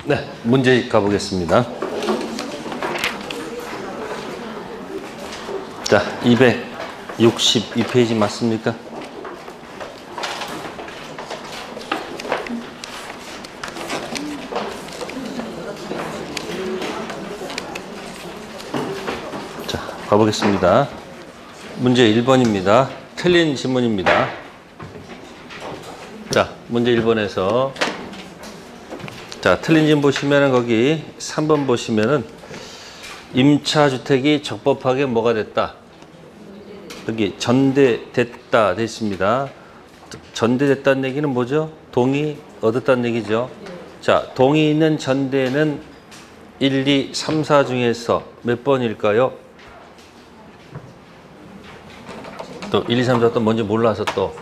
네, 문제 가보겠습니다. 자, 262페이지 맞습니까? 자, 가보겠습니다. 문제 1번입니다. 틀린 지문입니다. 자, 문제 1번에서 자, 틀린 지문 보시면은 거기 3번 보시면은 임차주택이 적법하게 뭐가 됐다? 여기 전대됐다 돼 있습니다. 전대됐다는 얘기는 뭐죠? 동의 얻었다는 얘기죠. 자, 동의 있는 전대는 1, 2, 3, 4 중에서 몇 번일까요? 또 1, 2, 3, 4 또 뭔지 몰라서 또.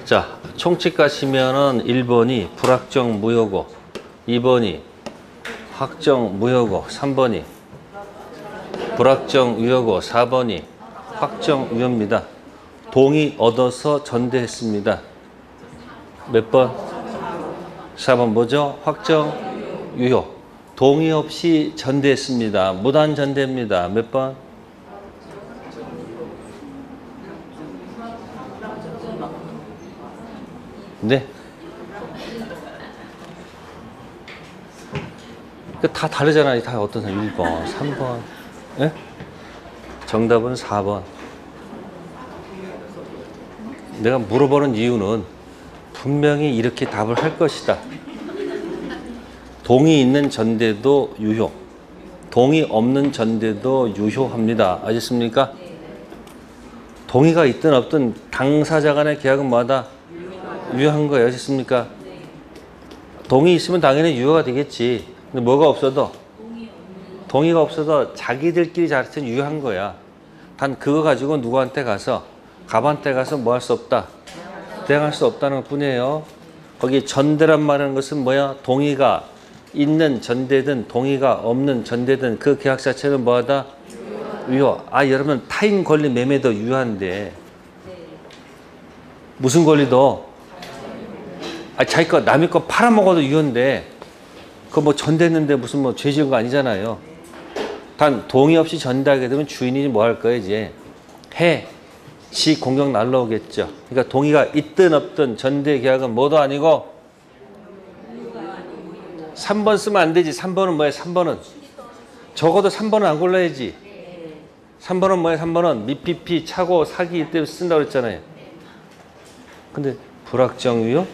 자, 총칙 가시면은 1번이 불확정 무효고, 2번이 확정 무효고, 3번이 불확정 유효고, 4번이 확정 유효입니다. 동의 얻어서 전대했습니다. 몇 번? 4번 뭐죠? 확정 유효. 동의 없이 전대했습니다. 무단 전대입니다. 몇 번? 네. 다 다르잖아요. 다 어떤 사람 1번, 3번. 예? 정답은 4번. 내가 물어보는 이유는 분명히 이렇게 답을 할 것이다. 동의 있는 전대도 유효, 동의 없는 전대도 유효합니다. 아셨습니까? 동의가 있든 없든 당사자 간의 계약은 뭐하다? 유효한 거예요. 아셨습니까? 동의 있으면 당연히 유효가 되겠지. 근데 뭐가 없어도, 동의가 없어도 자기들끼리 자체는 유효한 거야. 단 그거 가지고 누구한테 가서, 갑한테 가서 뭐 할 수 없다? 대항할 수 없다는 것 뿐이에요. 거기 전대란 말하는 것은 뭐야? 동의가 있는 전대든 동의가 없는 전대든 그 계약 자체는 뭐하다? 유효. 아, 여러분 타인 권리 매매도 유효한데 무슨 권리도? 아, 자기 거 남의 거 팔아먹어도 유효인데 그거 뭐 전대했는데 무슨 뭐 죄 지은 거 아니잖아요. 단 동의 없이 전대하게 되면 주인이 뭐 할 거예요? 이제 지 공격 날라오겠죠. 그러니까 동의가 있든 없든 전대 계약은 뭐도 아니고 3번 쓰면 안 되지. 3번은 뭐야? 3번은 적어도 3번은 안 골라야지. 3번은 뭐야? 3번은 미피피 차고 사기 때문에 쓴다고 그랬잖아요. 근데 불확정 유효?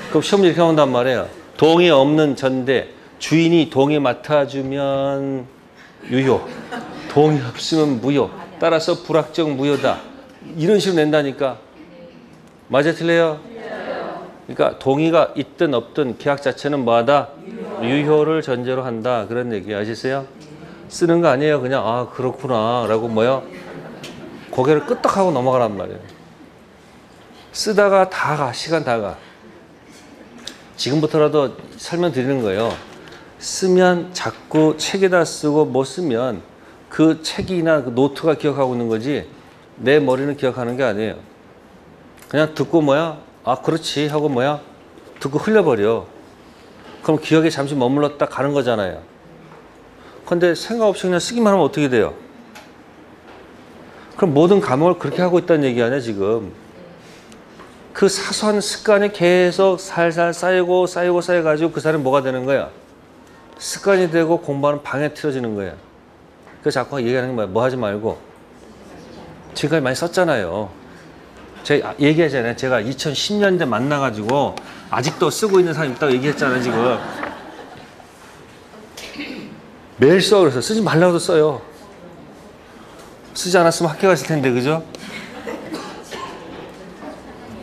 그럼 시험 이렇게 나온단 말이에요. 동의 없는 전대, 주인이 동의 맡아주면 유효, 동의 없으면 무효. 따라서 불확정 무효다. 이런 식으로 낸다니까. 맞아, 틀려요? 그러니까 동의가 있든 없든 계약 자체는 뭐하다? 유효를 전제로 한다. 그런 얘기 아시세요? 쓰는 거 아니에요. 그냥 아 그렇구나 라고 뭐요? 고개를 끄덕하고 넘어가란 말이에요. 쓰다가 다 가. 시간 다 가. 지금부터라도 설명드리는 거예요. 쓰면 자꾸 책에다 쓰고 못 쓰면 그 책이나 그 노트가 기억하고 있는 거지 내 머리는 기억하는 게 아니에요. 그냥 듣고 뭐야? 아 그렇지 하고 뭐야? 듣고 흘려버려. 그럼 기억에 잠시 머물렀다 가는 거잖아요. 근데 생각 없이 그냥 쓰기만 하면 어떻게 돼요? 그럼 모든 과목을 그렇게 하고 있다는 얘기 아니야 지금. 그 사소한 습관이 계속 살살 쌓이고 쌓여가지고 그 사람이 뭐가 되는 거야? 습관이 되고 공부하는 방에 틀어지는 거야. 그래서 자꾸 얘기하는 게 뭐야? 뭐 하지 말고. 지금까지 많이 썼잖아요. 제가 얘기하잖아요. 제가 2010년대 만나가지고 아직도 쓰고 있는 사람 있다고 얘기했잖아요, 지금. 매일 써. 그래서 쓰지 말라고도 써요. 쓰지 않았으면 학교 갔을 텐데, 그죠?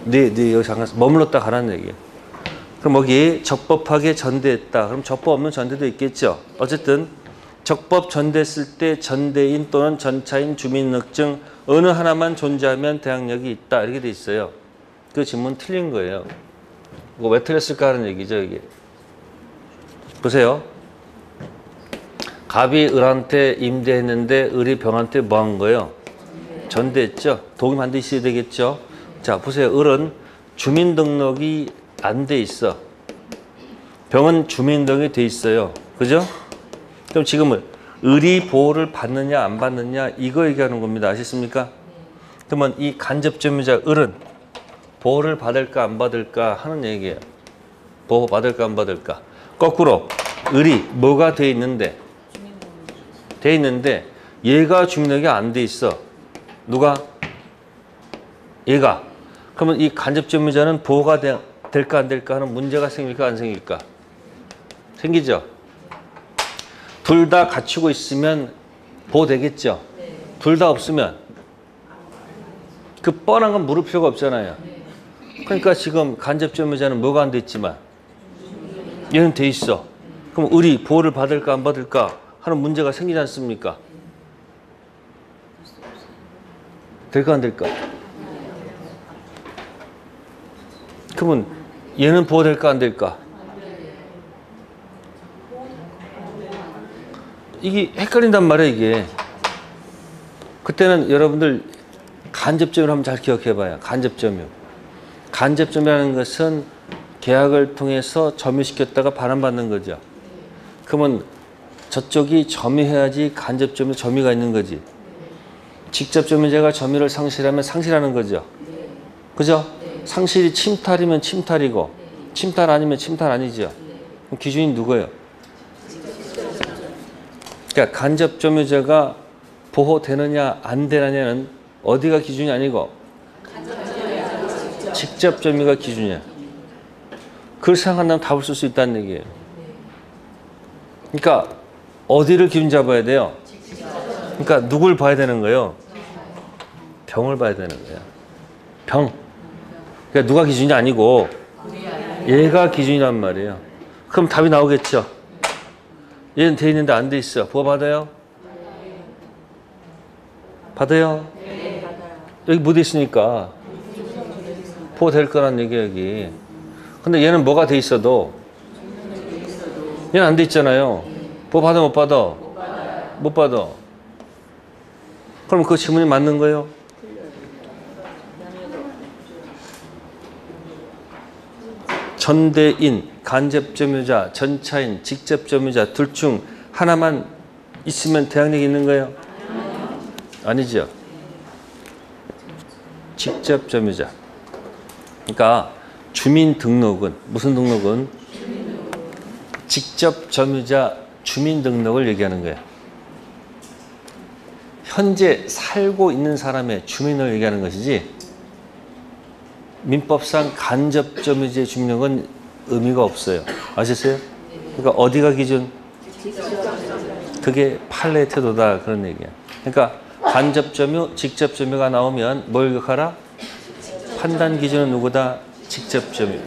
네, 여기 잠깐 머물렀다 가라는 얘기예요. 그럼 여기 적법하게 전대했다. 그럼 적법 없는 전대도 있겠죠. 어쨌든 적법 전대했을 때 전대인 또는 전차인 주민등록증 어느 하나만 존재하면 대항력이 있다. 이렇게 돼 있어요. 그 질문 틀린 거예요. 이거 왜 틀렸을까 하는 얘기죠, 이게. 보세요. 갑이 을한테 임대했는데 을이 병한테 뭐 한 거예요? 전대했죠. 동의 반드시 있어야 되겠죠. 자, 보세요. 을은 주민등록이 안 돼 있어. 병은 주민 등록이 돼 있어요. 그죠? 그럼 지금은 의리 보호를 받느냐 안 받느냐 이거 얘기하는 겁니다. 아시겠습니까? 그러면 이 간접점유자 을은 보호를 받을까 안 받을까 하는 얘기예요. 보호 받을까 안 받을까. 거꾸로 을이 뭐가 돼 있는데 얘가 주민등록이 안 돼 있어. 누가? 얘가. 그러면 이 간접점유자는 보호가 될까 안 될까 하는 문제가 생길까 안 생길까? 생기죠. 둘 다 갖추고 있으면 보호되겠죠. 둘 다 없으면 그 뻔한 건 물을 필요가 없잖아요. 그러니까 지금 간접점유자는 뭐가 안 돼 있지만 얘는 돼 있어. 그럼 을이 보호를 받을까 안 받을까 하는 문제가 생기지 않습니까? 될까 안 될까? 그러면 얘는 보호될까 안 될까? 이게 헷갈린단 말이에요, 이게. 그때는 여러분들 간접점유를 한번 잘 기억해봐요. 간접점유. 간접점유라는 것은 계약을 통해서 점유시켰다가 반환받는 거죠. 그러면 저쪽이 점유해야지 간접점유 점유가 있는 거지. 직접 점유자가 점유를 상실하면 상실하는 거죠. 그죠? 상실이 침탈이면 침탈이고 침탈 아니면 침탈 아니죠. 그럼 기준이 누구예요? 그러니까 간접점유자가 보호되느냐 안 되느냐는 어디가 기준이 아니고 직접 점유가 기준이야. 그걸 생각한다면 답을 쓸 수 있다는 얘기예요. 그러니까 어디를 기준 잡아야 돼요? 그러니까 누굴 봐야 되는 거예요? 병을 봐야 되는 거예요. 병. 그러니까 누가 기준이 아니고 얘가 기준이란 말이에요. 그럼 답이 나오겠죠. 얘는 돼 있는데 안 돼 있어. 보호 받아요? 받아요? 여기 못 있으니까 보호 될 거란 얘기야, 여기. 근데 얘는 뭐가 돼 있어도 얘는 안 돼 있잖아요. 보호 받아 못 받아? 못 받아. 그럼 그 질문이 맞는 거예요? 전대인, 간접점유자, 전차인, 직접점유자 둘 중 하나만 있으면 대항력이 있는 거예요? 아니죠. 직접점유자. 그러니까 주민등록은 무슨 등록은? 직접점유자 주민등록을 얘기하는 거예요. 현재 살고 있는 사람의 주민을 얘기하는 것이지 민법상 간접점유자의 주민등록은 의미가 없어요. 아셨어요? 그러니까 어디가 기준? 그게 판례의 태도다 그런 얘기야. 그러니까 간접점유, 직접점유가 나오면 뭘 기억하라? 판단 기준은 누구다? 직접점유.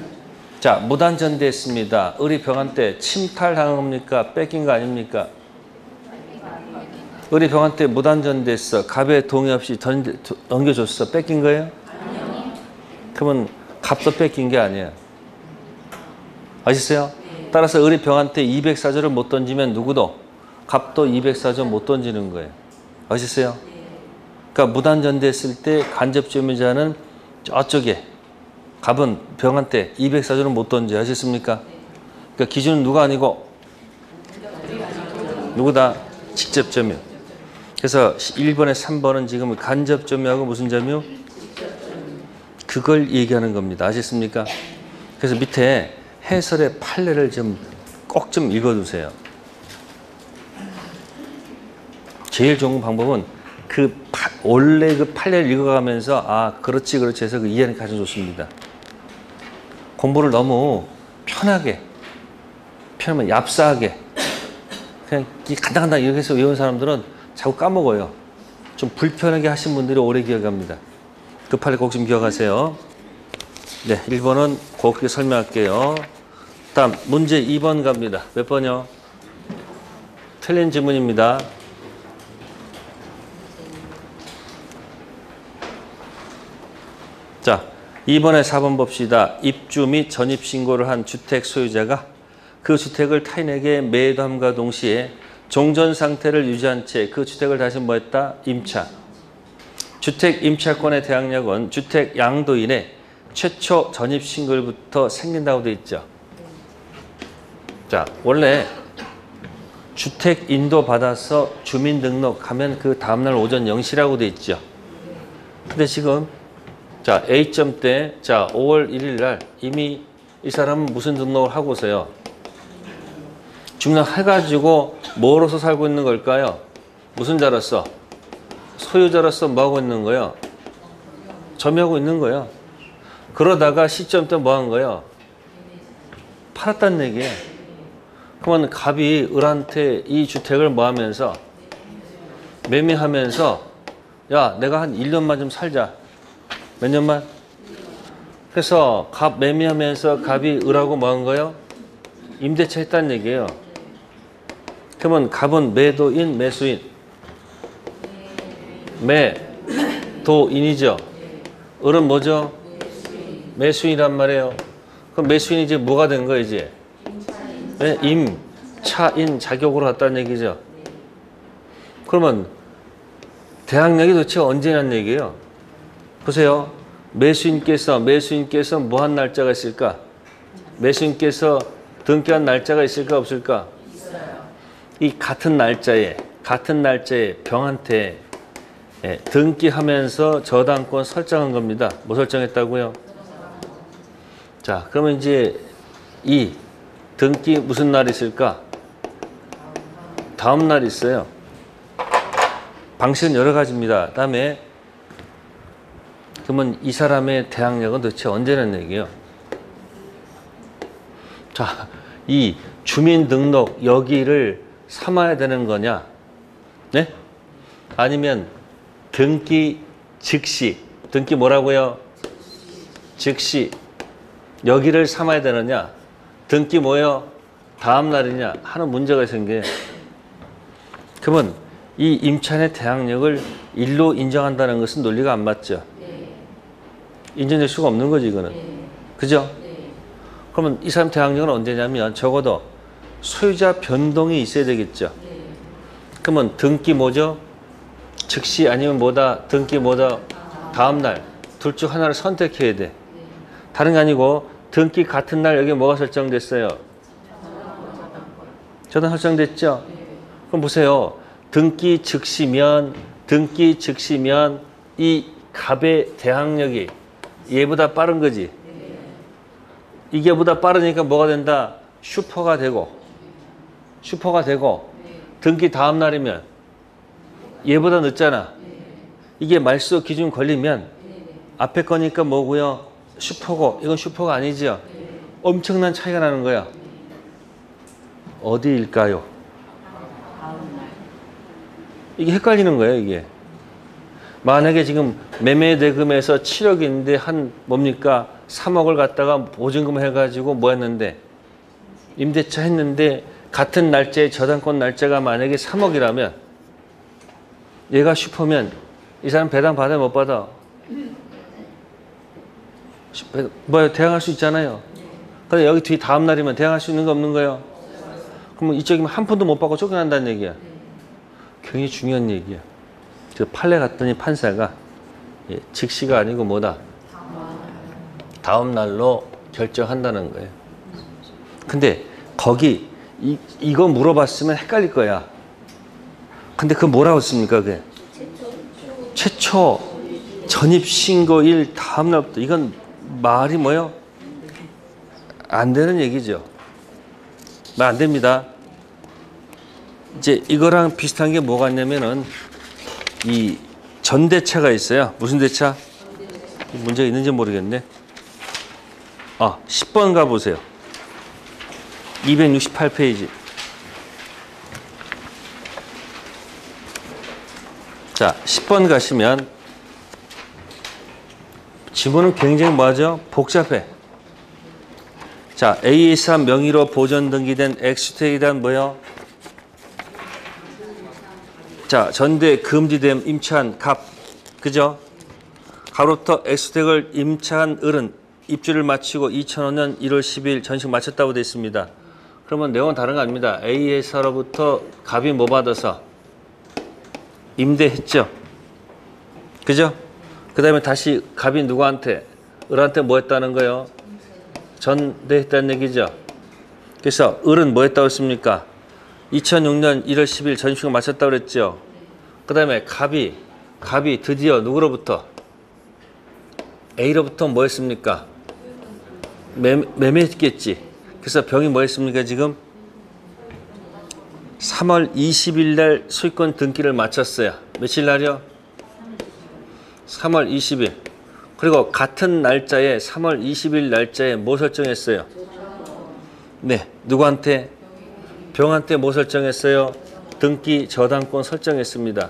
자, 무단전대했습니다. 을이 병한 때 침탈당한 겁니까? 뺏긴 거 아닙니까? 을이 병한 때 무단전대했어. 갑의 동의 없이 넘겨줬어. 뺏긴 거예요? 그러면 갑도 뺏긴 게 아니야. 아시겠어요? 따라서 을이 병한 때 204조를 못 던지면 누구도 갑도 204조 못 던지는 거예요. 아시겠어요? 그러니까 무단전대했을 때 간접점유자는 저쪽에 갑은 병한 때 204조는 못 던져. 아시겠습니까? 그러니까 기준은 누가 아니고 누구다? 직접점유. 그래서 1번에 3번은 지금 간접점유하고 무슨 점유? 그걸 얘기하는 겁니다. 아시겠습니까? 그래서 밑에 해설의 판례를 꼭 좀 읽어두세요. 제일 좋은 방법은 원래 그 판례를 읽어가면서 아 그렇지 해서 그 이해는 가장 좋습니다. 공부를 너무 편하면 얍싸하게 그냥 간당간당 이렇게 해서 외운 사람들은 자꾸 까먹어요. 좀 불편하게 하신 분들이 오래 기억합니다. 그 판례 꼭 좀 기억하세요. 네, 1번은 그렇게 설명할게요. 다음 문제 2번 갑니다. 몇 번이요? 틀린 지문입니다. 자, 2번에 4번 봅시다. 입주 및 전입신고를 한 주택 소유자가 그 주택을 타인에게 매도함과 동시에 종전 상태를 유지한 채 그 주택을 다시 뭐 했다? 임차. 주택 임차권의 대항력은 주택 양도인의 최초 전입신고일부터 생긴다고 되어 있죠. 자, 원래 주택 인도 받아서 주민등록 하면 그 다음날 오전 0시라고 돼 있죠. 근데 지금 자, A점 때 자, 5월 1일 날 이미 이 사람은 무슨 등록을 하고서요. 주민등록 해가지고 뭐로서 살고 있는 걸까요? 무슨 자로서? 소유자로서 뭐 하고 있는 거예요? 점유하고 있는 거예요. 그러다가 시점 때 뭐 한 거예요? 팔았다는 얘기예요. 그러면 갑이 을한테 이 주택을 뭐 하면서 매매하면서 야, 내가 한 1년만 좀 살자. 몇 년만? 그래서 갑 매매하면서 갑이 을하고 뭐 한 거예요? 임대차 했다는 얘기예요. 그러면 갑은 매도인, 매수인? 매도인이죠. 을은 뭐죠? 매수인이란 말이에요. 그럼 매수인이 이제 뭐가 된 거예요, 이제? 네, 임차인 자격으로 갔다는 얘기죠. 그러면 대항력이 도대체 언제 난 얘기예요? 보세요. 매수인께서 뭐 한 날짜가 있을까? 매수인께서 등기한 날짜가 있을까 없을까? 있어요. 이 같은 날짜에 병한테 등기하면서 저당권 설정한 겁니다. 뭐 설정했다고요? 자, 그러면 이제 이 등기 무슨 날이 있을까? 다음 날이 있어요. 방식은 여러 가지입니다. 다음에 그러면 이 사람의 대항력은 도대체 언제는 얘기예요? 자, 이 주민등록 여기를 삼아야 되는 거냐? 네? 아니면 등기 즉시, 등기 뭐라고요? 즉시 여기를 삼아야 되느냐? 등기 뭐요? 다음 날이냐? 하는 문제가 생겨요. 그러면 이 임차인의 대항력을 일로 인정한다는 것은 논리가 안 맞죠? 인정될 수가 없는 거지, 이거는. 그죠? 그러면 이 사람 대항력은 언제냐면 적어도 소유자 변동이 있어야 되겠죠. 그러면 등기 뭐죠? 즉시 아니면 뭐다? 등기 뭐다? 다음 날. 둘 중 하나를 선택해야 돼. 다른 게 아니고 등기 같은 날 여기 뭐가 설정됐어요? 저당 설정됐죠? 그럼 보세요. 등기 즉시면 이 갑의 대항력이 얘보다 빠른 거지. 이게 보다 빠르니까 뭐가 된다? 슈퍼가 되고 등기 다음 날이면 얘보다 늦잖아. 이게 말소 기준 걸리면 앞에 거니까 뭐고요? 슈퍼고 이건 슈퍼가 아니죠. 엄청난 차이가 나는 거야. 어디일까요? 이게 헷갈리는 거예요, 이게. 만약에 지금 매매 대금에서 7억인데 한 뭡니까? 3억을 갖다가 보증금 해가지고 뭐 했는데 임대차 했는데 같은 날짜에 저당권 날짜가 만약에 3억이라면 얘가 슈퍼면 이 사람 배당 받아 못 받아? 뭐요? 대항할 수 있잖아요. 근데 여기 뒤 다음 날이면 대항할 수 있는 거 없는 거예요? 그러면 이쪽이면 한 푼도 못 받고 쫓겨난다는 얘기야. 굉장히 중요한 얘기야. 그 판례 갔더니 판사가 즉시가 아니고 뭐다? 다음 날로 결정한다는 거예요. 근데 거기 이거 물어봤으면 헷갈릴 거야. 근데 그거 뭐라고 씁니까? 그게? 최초 전입신고일 다음 날부터. 이건 말이 뭐요? 안 되는 얘기죠. 말 안 됩니다. 이제 이거랑 비슷한 게 뭐가 있냐면은 이 전대차가 있어요. 무슨 대차? 문제가 있는지 모르겠네. 10번 가보세요. 268페이지. 자, 10번 가시면 지문은 굉장히 뭐하죠? 복잡해. 자, A사 명의로 보존 등기된 X주택에 대한 뭐요? 자, 전대 금지됨 임차한 갑. 그죠? 가로부터 X주택을 임차한 을은 입주를 마치고 2005년 1월 10일 전식 마쳤다고 되어 있습니다. 그러면 내용은 다른 거 아닙니다. A사로부터 갑이 뭐 받아서? 임대했죠. 그죠? 그 다음에 다시 갑이 누구한테? 을한테 뭐 했다는 거예요? 전대했다는 얘기죠. 그래서 을은 뭐 했다고 했습니까? 2006년 1월 10일 전입신고 마쳤다고 그랬죠. 그 다음에 갑이 드디어 누구로부터? A로부터 뭐 했습니까? 매매했겠지. 그래서 병이 뭐 했습니까? 지금 3월 20일 날 소유권 등기를 마쳤어요. 며칠 날이요? 3월 20일. 그리고 같은 날짜에 3월 20일 날짜에 뭐 설정했어요? 네, 누구한테? 병한테 뭐 설정했어요? 등기 저당권 설정했습니다.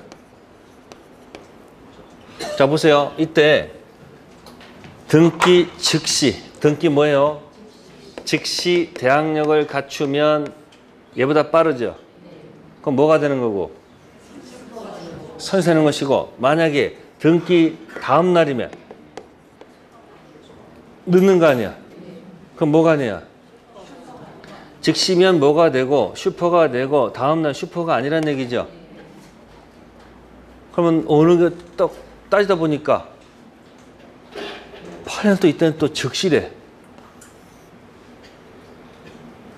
자, 보세요. 이때 등기 즉시, 등기 뭐예요? 즉시 대항력을 갖추면 얘보다 빠르죠? 그럼 뭐가 되는 거고? 선세는 것이고, 만약에 등기 다음 날이면 늦는 거 아니야? 그럼 뭐가 돼요? 즉시면 뭐가 되고 슈퍼가 되고 다음날 슈퍼가 아니란 얘기죠. 그러면 어느 게 딱 따지다 보니까 8년 또 이때는 또 즉시래.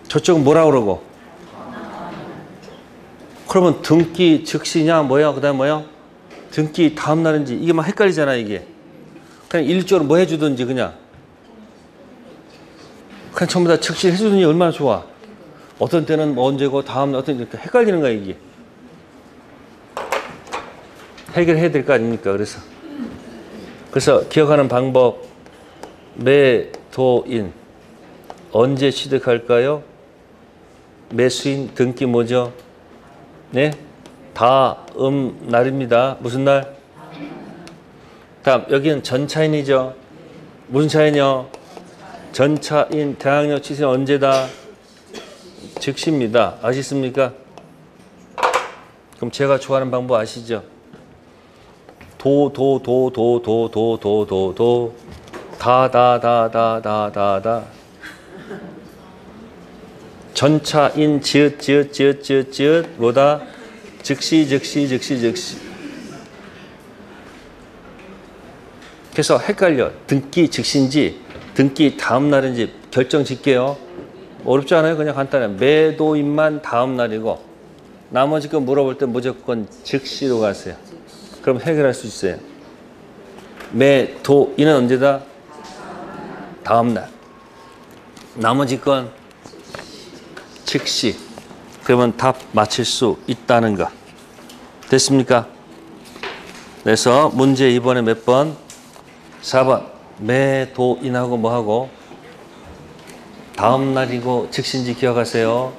저쪽은 뭐라 그러고? 그러면 등기 즉시냐 뭐야? 그 다음에 뭐야? 등기 다음 날인지 이게 막 헷갈리잖아 이게. 그냥 일조로 뭐 해주든지 그냥 전부 다 즉시 해주든지 얼마나 좋아. 어떤 때는 뭐 언제고 다음 날 어떤 이렇게 헷갈리는 거야 이게. 해결해야 될 거 아닙니까? 그래서 기억하는 방법. 매도인 언제 취득할까요? 매수인 등기 뭐죠? 네? 다음 날입니다. 무슨 날? 다음 여기는 전차인이죠. 무슨 차인이요? 전차인 대항력 취득 언제다? 즉시입니다. 아시습니까? 그럼 제가 좋아하는 방법 아시죠? 다다다다다다 전차인 지읒 뭐다? 즉시 그래서 헷갈려. 등기 즉시인지 등기 다음 날인지 결정 짓게요. 어렵지 않아요? 그냥 간단해. 매도인만 다음 날이고 나머지 거 물어볼 때 무조건 즉시로 가세요. 그럼 해결할 수 있어요. 매도인은 언제다? 다음 날. 나머지 건 즉시. 그러면 답 맞힐 수 있다는 거. 됐습니까? 그래서 문제 이번에 몇 번? 4번. 매도인하고 뭐하고? 다음 날이고 즉시인지 기억하세요.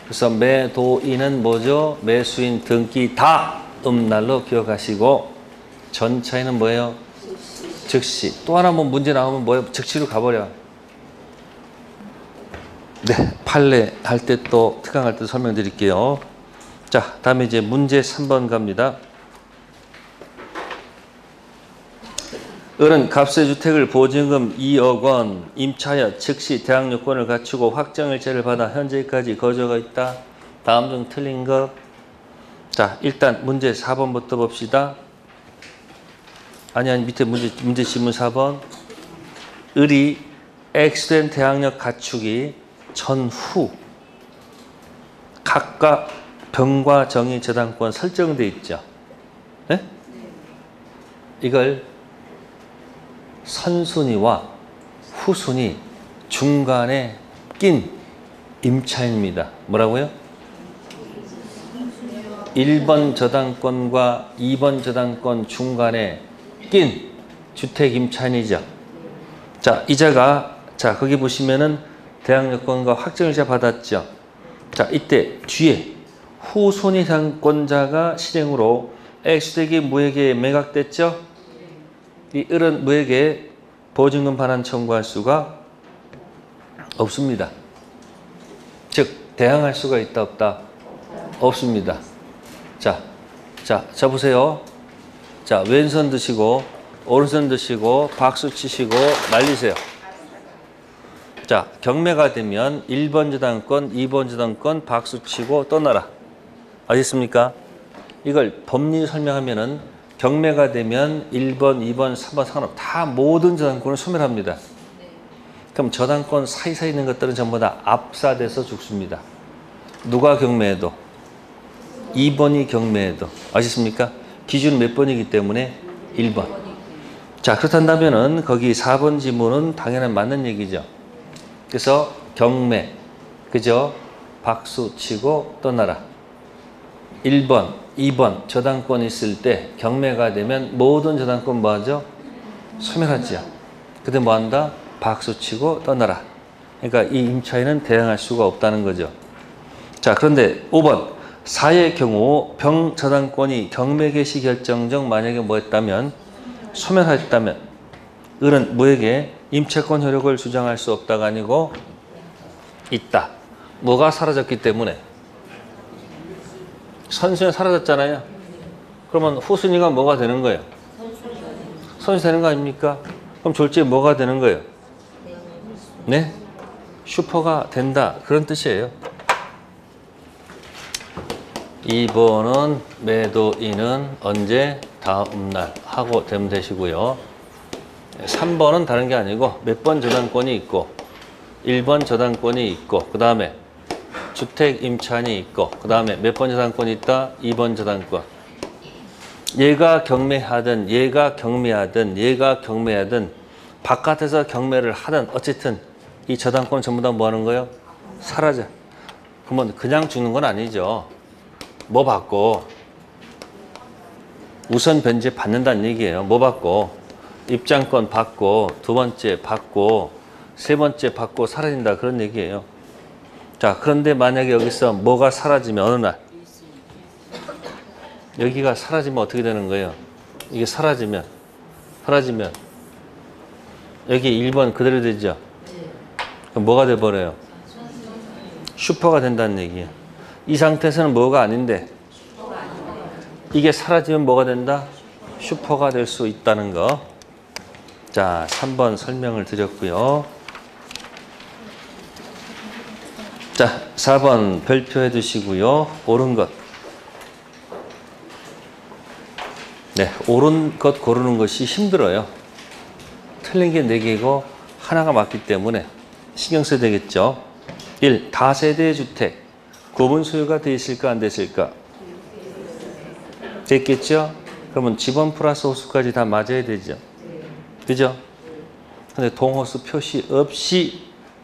그래서 매도인은 뭐죠? 매수인 등기 다음 날로 기억하시고 전차인은 뭐예요? 즉시. 또 하나 뭐 문제 나오면 뭐예요? 즉시로 가버려. 네, 판례 할 때 또 특강할 때 설명드릴게요. 자, 다음에 이제 문제 3번 갑니다. 을은 값의 주택을 보증금 2억 원 임차하여 즉시 대항력권을 갖추고 확정일자를 받아 현재까지 거주하고 있다. 다음 중 틀린 것. 자, 일단 문제 4번부터 봅시다. 아니 밑에 문제 지문 4번. 을이 X된 대항력 갖추기 전후 각각 병과 정의 저당권 설정돼 있죠. 네? 이걸 선순위와 후순위 중간에 낀 임차인입니다. 뭐라고요? 1번 저당권과 2번 저당권 중간에 낀 주택 임차인이죠. 자, 이자가 자, 거기 보시면은 대항력권과 확정일자 받았죠. 자, 이때 뒤에 후순위 상권자가 실행으로 X주택이 무에게 매각됐죠. 이 을은 무에게 보증금 반환 청구할 수가 없습니다. 즉 대항할 수가 있다 없다? 없습니다. 자 보세요. 자, 왼손 드시고 오른손 드시고 박수 치시고 날리세요. 자, 경매가 되면 1번 저당권, 2번 저당권 박수 치고 떠나라. 아셨습니까? 이걸 법리 설명하면은 경매가 되면 1번, 2번, 3번 상관없이 다 모든 저당권을 소멸합니다. 그럼 저당권 사이사이 있는 것들은 전부 다 압사돼서 죽습니다. 누가 경매해도 2번이 경매해도 아시습니까? 기준 몇 번이기 때문에 1번. 자, 그렇단다면은 거기 4번 지문은 당연한 맞는 얘기죠. 그래서 경매, 그죠? 박수 치고 떠나라. 1번, 2번 저당권이 있을 때 경매가 되면 모든 저당권 뭐하죠? 소멸하죠. 그때 뭐한다? 박수 치고 떠나라. 그러니까 이 임차인은 대항할 수가 없다는 거죠. 자, 그런데 5번 사의 경우 병저당권이 경매 개시 결정적 만약에 뭐했다면 소멸했다면 을은 무에게 임차권 효력을 주장할 수 없다가 아니고 있다. 뭐가 사라졌기 때문에 선순위 사라졌잖아요. 그러면 후순위가 뭐가 되는 거예요? 선순위 되는 거 아닙니까? 그럼 졸지에 뭐가 되는 거예요? 네? 슈퍼가 된다. 그런 뜻이에요. 2번은 매도인은 언제? 다음날 하고 되면 되시고요. 3번은 다른 게 아니고 몇 번 저당권이 있고 1번 저당권이 있고 그 다음에 주택 임차인이 있고 그 다음에 몇 번 저당권이 있다? 2번 저당권. 얘가 경매하든 얘가 경매하든 얘가 경매하든 바깥에서 경매를 하든 어쨌든 이 저당권 전부 다 뭐 하는 거예요? 사라져. 그러면 그냥 주는 건 아니죠. 뭐 받고 우선 변제 받는다는 얘기예요. 뭐 받고 입장권 받고 두 번째 받고 세 번째 받고 사라진다 그런 얘기예요. 자, 그런데 만약에 여기서 뭐가 사라지면 어느 날 여기가 사라지면 어떻게 되는 거예요? 이게 사라지면 여기 1번 그대로 되죠? 그럼 뭐가 돼버려요? 슈퍼가 된다는 얘기예요. 이 상태에서는 뭐가 아닌데 이게 사라지면 뭐가 된다? 슈퍼가 될 수 있다는 거. 자, 3번 설명을 드렸고요. 자, 4번 별표해 두시고요. 옳은 것. 네, 옳은 것 고르는 것이 힘들어요. 틀린 게 4개고 하나가 맞기 때문에 신경 써야 되겠죠. 1. 다세대 주택. 구분 소유가 돼 있을까 안 됐을까? 됐겠죠? 그러면 지번 플러스 호수까지 다 맞아야 되죠. 그죠? 근데 동호수 표시 없이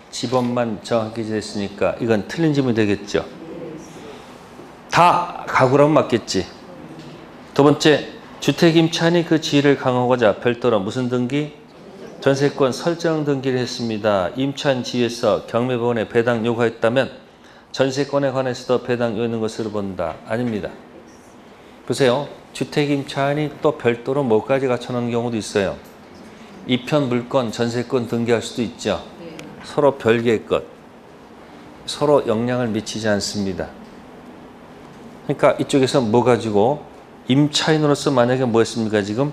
지번만 정확히 됐으니까 이건 틀린 지문이 되겠죠. 다 가구라면 맞겠지. 두 번째, 주택 임차인이 그 지위를 강화하고자 별도로 무슨 등기? 전세권 설정 등기를 했습니다. 임차인 지위에서 경매법원에 배당 요구했다면 전세권에 관해서도 배당 요구하는 것으로 본다. 아닙니다. 보세요. 주택 임차인이 또 별도로 뭐까지 갖춰놓은 경우도 있어요. 이편 물건, 전세권 등기할 수도 있죠. 서로 별개의 것. 서로 영향을 미치지 않습니다. 그러니까 이쪽에서 뭐 가지고 임차인으로서 만약에 뭐 했습니까 지금?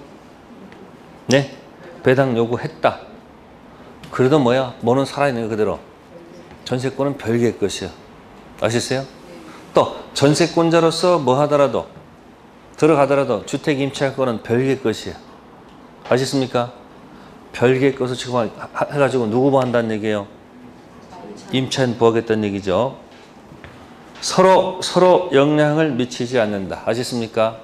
네? 배당 요구했다. 그래도 뭐야? 뭐는 살아있는 거 그대로. 전세권은 별개의 것이요. 아시겠어요? 또 전세권자로서 뭐 하더라도 들어가더라도 주택 임차권은 별개의 것이에요. 아시겠습니까? 별개의 것을 지금 해가지고 누구 보호한다는 얘기예요? 임차인 보호하겠다는 얘기죠. 서로 영향을 미치지 않는다. 아시겠습니까?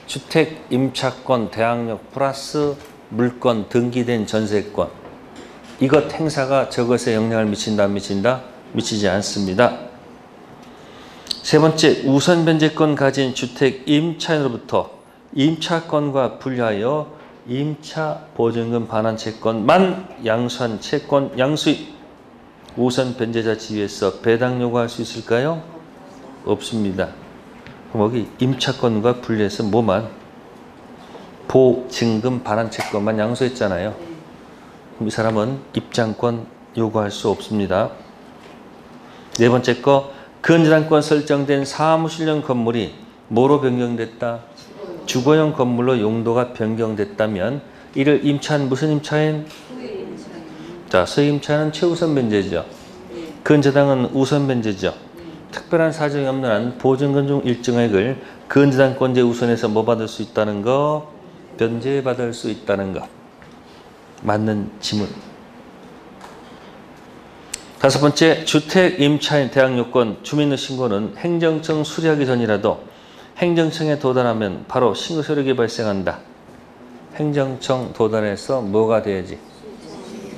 주택 임차권 대항력 플러스 물건 등기된 전세권. 이것 행사가 저것에 영향을 미친다 안 미친다? 미치지 않습니다. 세 번째, 우선 변제권 가진 주택 임차인으로부터 임차권과 분리하여 임차 보증금 반환 채권만 양수한 채권 양수입. 우선 변제자 지위에서 배당 요구할 수 있을까요? 없습니다. 그럼 여기 임차권과 분리해서 뭐만? 보증금 반환 채권만 양수했잖아요. 그럼 이 사람은 입장권 요구할 수 없습니다. 네 번째 거, 근저당권 설정된 사무실형 건물이 뭐로 변경됐다? 주거용 건물로 용도가 변경됐다면 이를 임차인 무슨 임차인? 자, 소임차는 최우선 변제죠. 근저당은 우선 변제죠. 특별한 사정이 없는 한 보증금 중 일정액을 근저당권제 우선해서 뭐 받을 수 있다는 거? 변제받을 수 있다는 거. 맞는 지문. 다섯 번째, 주택 임차인 대항 요건 주민의 신고는 행정청 수리하기 전이라도 행정청에 도달하면 바로 신고 효력이 발생한다. 행정청 도달해서 뭐가 돼야지?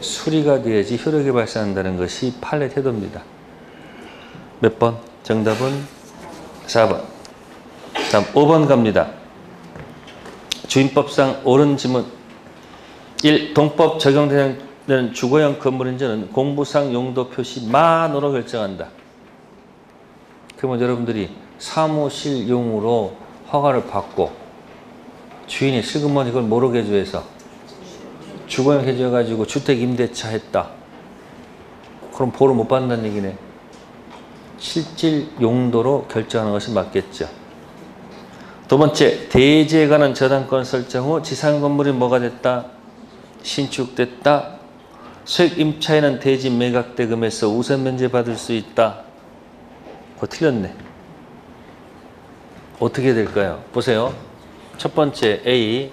수리가 돼야지 효력이 발생한다는 것이 판례 태도입니다. 몇 번? 정답은 4번. 다음 5번 갑니다. 주임법상 옳은 지문 1. 동법 적용되는 주거용 건물인지는 공부상 용도 표시만으로 결정한다. 그러면 여러분들이 사무실용으로 허가를 받고 주인이 슬그머니 이걸 모르게 해줘서 주거용 해줘가지고 주택 임대차 했다. 그럼 보를 못 받는다는 얘기네. 실질 용도로 결정하는 것이 맞겠죠. 두 번째, 대지에 관한 저당권 설정 후 지상 건물이 뭐가 됐다? 신축됐다. 소액 임차인은 대지 매각 대금에서 우선 면제받을 수 있다. 그거 틀렸네. 어떻게 될까요? 보세요. 첫 번째 A,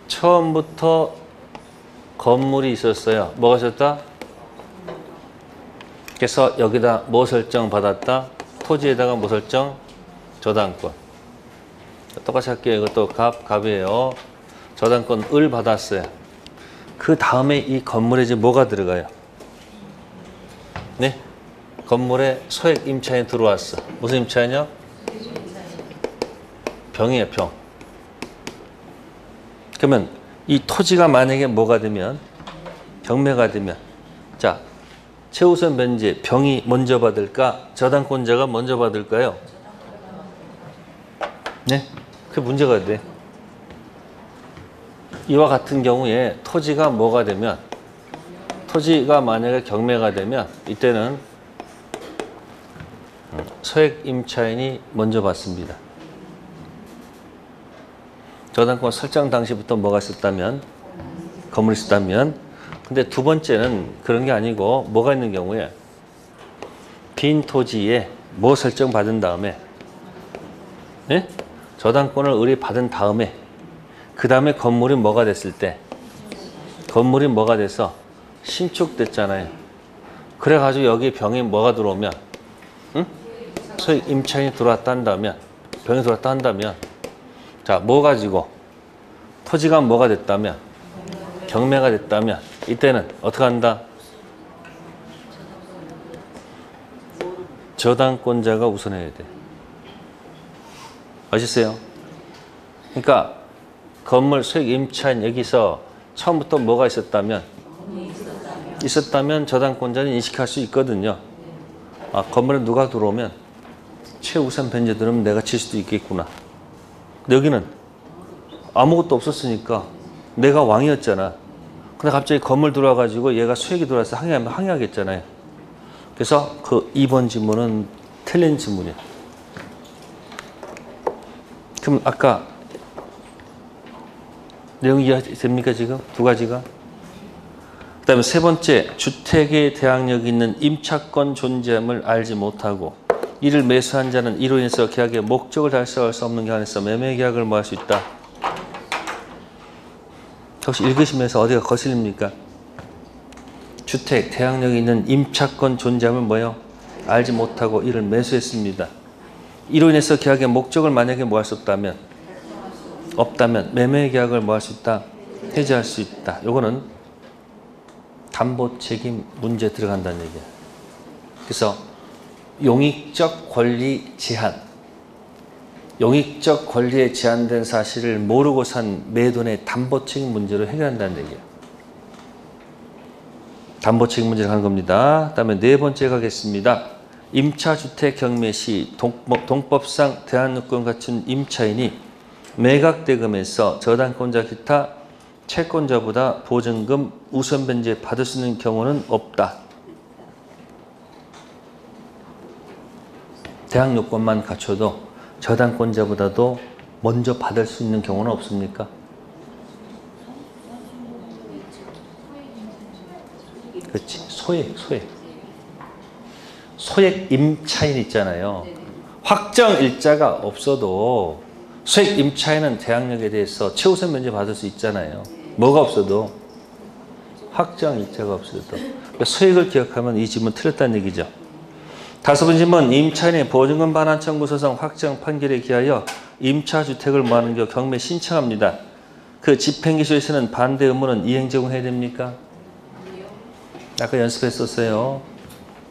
처음부터 건물이 있었어요. 뭐가 있었다? 그래서 여기다 뭐 설정 받았다? 토지에다가 뭐 설정? 저당권. 똑같이 할게요. 이것도 갑이에요. 저당권 을 받았어요. 그 다음에 이 건물에 이제 뭐가 들어가요? 네? 건물에 소액 임차인이 들어왔어. 무슨 임차인이요? 병이에요, 병. 그러면 이 토지가 만약에 뭐가 되면, 경매가 되면, 자, 최우선 면제, 병이 먼저 받을까? 저당권자가 먼저 받을까요? 네? 그게 문제가 돼. 이와 같은 경우에 토지가 뭐가 되면, 토지가 만약에 경매가 되면 이때는 소액 임차인이 먼저 받습니다. 저당권 설정 당시부터 뭐가 있었다면, 건물이 있었다면. 근데 두 번째는 그런 게 아니고 뭐가 있는 경우에 빈 토지에 뭐 설정 받은 다음에, 네? 저당권을 의뢰 받은 다음에 그 다음에 건물이 뭐가 됐을 때, 건물이 뭐가 돼서 신축됐잖아요. 그래가지고 여기 병이 뭐가 들어오면, 응? 소액 임차인이 들어왔다 한다면, 병이 들어왔다 한다면, 자, 뭐 가지고 토지가 뭐가 됐다면, 경매가 됐다면 이때는 어떻게 한다? 저당권자가 우선해야 돼. 아시겠어요? 그러니까 건물 소액 임차인 여기서 처음부터 뭐가 있었다면 저당권자는 인식할 수 있거든요. 아, 건물에 누가 들어오면 최우선 변제 들으면 내가 칠 수도 있겠구나. 근데 여기는 아무것도 없었으니까 내가 왕이었잖아. 근데 갑자기 건물 들어와가지고 얘가 수액이 들어와서 항의하겠잖아요. 그래서 그 2번 지문은 틀린 지문이에요. 그럼 아까 내용 이해됩니까 지금? 두 가지가? 그 다음에 세 번째, 주택에 대항력이 있는 임차권 존재함을 알지 못하고 이를 매수한 자는 이로 인해서 계약의 목적을 달성할 수 없는 경우에서 매매 계약을 뭐 할 수 있다? 혹시 읽으시면서 어디가 거슬립니까? 주택, 대항력이 있는 임차권 존재함을 뭐요? 알지 못하고 이를 매수했습니다. 이로 인해서 계약의 목적을 만약에 뭐 할 수 없다면, 없다면 매매 계약을 뭐 할 수 있다? 해지할 수 있다. 요거는 담보 책임 문제 들어간다는 얘기야. 그래서 용익적 권리 제한, 용익적 권리에 제한된 사실을 모르고 산 매도인의 담보 책임 문제로 해결한다는 얘기야. 담보 책임 문제를 하는 겁니다. 그다음에 네 번째 가겠습니다. 임차주택 경매 시 동법상 대항요건 갖춘 임차인이 매각대금에서 저당권자 기타 채권자보다 보증금 우선 변제 받을 수 있는 경우는 없다. 대항요건만 갖춰도 저당권자보다도 먼저 받을 수 있는 경우는 없습니까? 그렇지. 소액 임차인 있잖아요. 확정 일자가 없어도 소액 임차인은 대항력에 대해서 최우선 면제 받을 수 있잖아요. 뭐가 없어도 확정 일자가 없어도. 그러니까 소액을 기억하면 이 질문 틀렸다는 얘기죠. 다섯 번째 질문, 임차인의 보증금 반환 청구 소송 확정 판결에 기하여 임차주택을 뭐하는 경우 경매 신청합니다. 그 집행기소에서는 반대 의무는 이행 제공해야 됩니까? 아까 연습했었어요.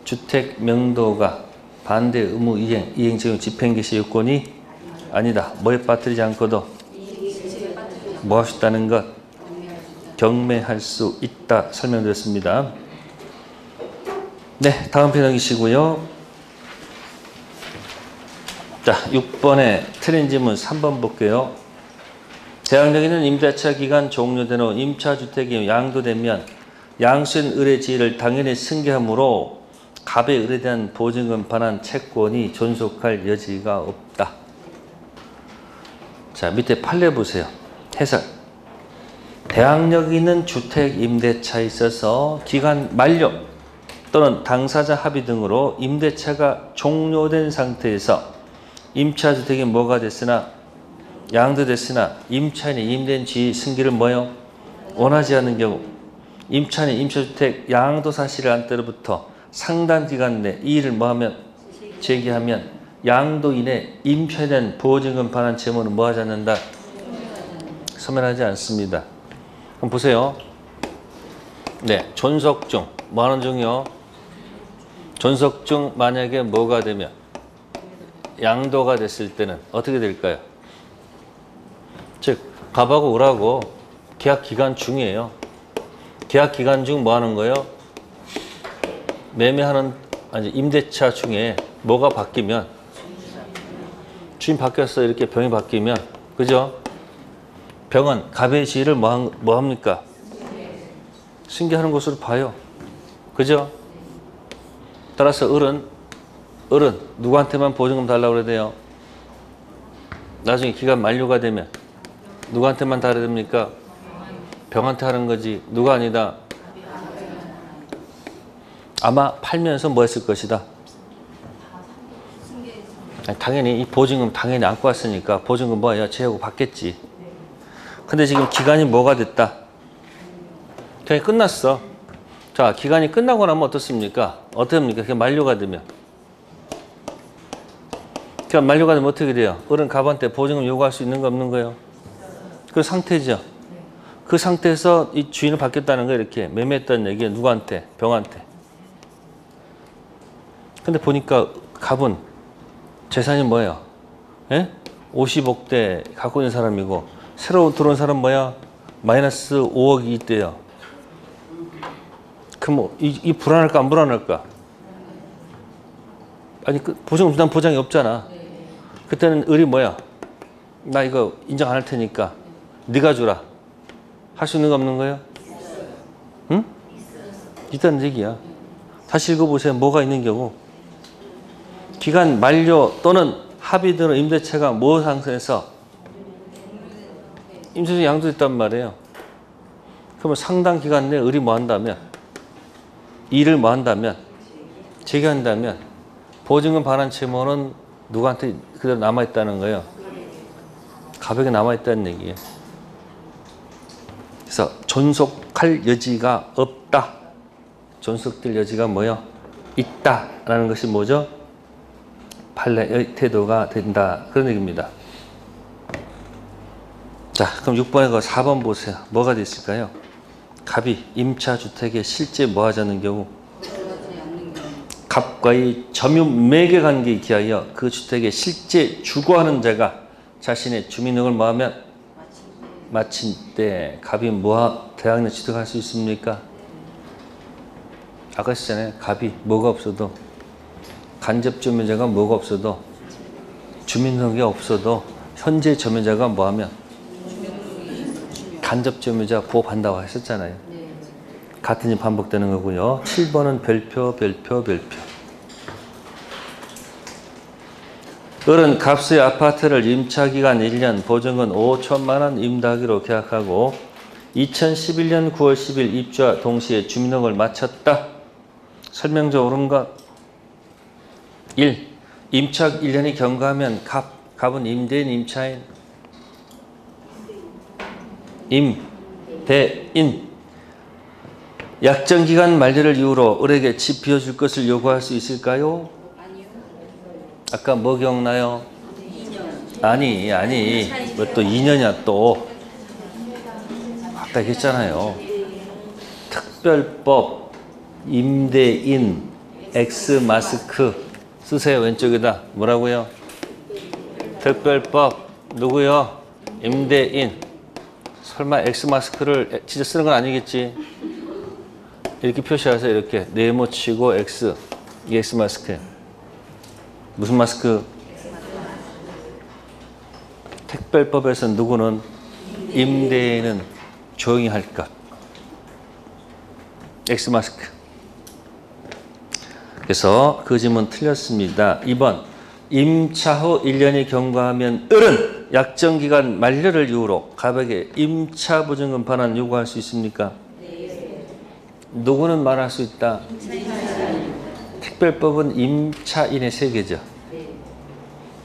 주택 명도가 반대 의무 이행 제공 집행기시 요건이 아니다. 뭐에 빠뜨리지 않고도 뭐 할 수 있다는 것, 경매할 수 있다 설명드렸습니다. 네, 다음 편 넘기시고요. 자, 6번에 틀린 질문 3번 볼게요. 대항력에는 임대차 기간 종료된 후 임차주택이 양도되면 양수인 의뢰 지위를 당연히 승계하므로 갑의 의뢰에 대한 보증금 반환 채권이 존속할 여지가 없다. 자, 밑에 판례 보세요. 해석. 대항력이 있는 주택 임대차에 있어서 기간 만료 또는 당사자 합의 등으로 임대차가 종료된 상태에서 임차주택이 뭐가 됐으나 양도됐으나 임차인이 임대인 지위 승계를 뭐요? 원하지 않는 경우 임차인이 임차주택 양도 사실을 안 때로부터 상당 기간 내 이의를 뭐하면 제기하면 양도인의 임차에 대한 보증금 반환 채무는 뭐하지 않는다? 소멸하지 않습니다. 그럼 보세요. 네, 존속 중 뭐하는 중이요? 존속 중 만약에 뭐가 되면 양도가 됐을 때는 어떻게 될까요? 즉 갑하고 을하고 계약 기간 중이에요. 계약 기간 중 뭐 하는 거예요? 매매하는 임대차 중에 뭐가 바뀌면 주인 바뀌었어 이렇게 병이 바뀌면 그죠? 병은 갑의 지위를 뭐 합니까? 승계하는 것으로 봐요. 그죠? 따라서 을은 누구한테만 보증금 달라고 그래야 돼요? 나중에 기간 만료가 되면 누구한테만 달아야 됩니까? 병한테 하는 거지. 누가 아니다. 아마 팔면서 뭐 했을 것이다. 아니, 당연히 이 보증금 당연히 안고 왔으니까 보증금 뭐야? 제하고 받겠지. 근데 지금 기간이 뭐가 됐다? 그냥 끝났어. 자, 기간이 끝나고 나면 어떻습니까? 어떻게 합니까? 그냥 만료가 되면. 그럼 만료가 되면 어떻게 돼요? 을은 갑한테 보증금 요구할 수 있는 거 없는 거예요? 그 상태죠. 그 상태에서 이 주인을 바뀌었다는 거예요. 이렇게 매매했다는 얘기예요. 누구한테? 병한테. 근데 보니까 갑은 재산이 뭐예요? 예? 50억대 갖고 있는 사람이고 새로 들어온 사람 뭐야? 마이너스 5억이 있대요. 그럼 뭐 이 불안할까 안 불안할까? 아니 그 보증금 난 보장이 없잖아. 그때는 을이 뭐야? 나 이거 인정 안 할 테니까 네가 주라. 할 수 있는 거 없는 거예요? 응? 있다는 얘기야. 다시 읽어보세요. 뭐가 있는 경우? 기간 만료 또는 합의 등으로 임대차가 뭐 상태에서 임대차 양도됐단 말이에요. 그러면 상당 기간 내에 을이 뭐 한다면 일을 뭐 한다면 제기한다면 보증금 반환 채무는 누구한테 그대로 남아있다는 거예요. 갑에게 남아있다는 얘기예요. 그래서 존속할 여지가 없다. 존속될 여지가 뭐요? 있다라는 것이 뭐죠? 판례의 태도가 된다. 그런 얘기입니다. 자, 그럼 6번에 그 4번 보세요. 뭐가 됐을까요? 갑이 임차주택에 실제 뭐 하자는 경우? 갑과의 점유 매개 관계에 기하여 그 주택에 실제 주거하는 자가 자신의 주민등을 뭐하면 마친 때 갑이 대항력 취득할 수 있습니까? 아까 했잖아요. 갑이 뭐가 없어도 간접 점유자가 뭐가 없어도 주민등록이 없어도 현재 점유자가 뭐하면 간접 점유자 보호한다고 했었잖아요. 같은 일 반복되는 거고요. 7번은 별표. 을은 갑수의 아파트를 임차기간 1년 보증금 5천만 원 임대하기로 계약하고 2011년 9월 10일 입주와 동시에 주민등록을 마쳤다. 설명조 옳은 것 1. 임차 1년이 경과하면 갑은 임대인 임차인 임대인 약정기간 만료를 이유로 을에게 집 비워줄 것을 요구할 수 있을까요? 아까 뭐 기억나요? 아니 뭐 또 2년이야 또. 아까 얘기했잖아요. 특별법 임대인 X마스크 쓰세요. 왼쪽에다 뭐라고요? 특별법 누구요? 임대인. 설마 X마스크를 진짜 쓰는 건 아니겠지? 이렇게 표시하세요. 이렇게 네모 치고 X. 이 X마스크예요. 무슨 마스크? 특별법에서 누구는 임대인은 조용히 할 것. X마스크. 그래서 그 질문 틀렸습니다. 2번. 임차 후 1년이 경과하면 을은 약정기간 만료를 이유로 갑에게 임차 보증금 반환 요구할 수 있습니까? 누구는 말할 수 있다. 특별법은 임차인의 세계죠.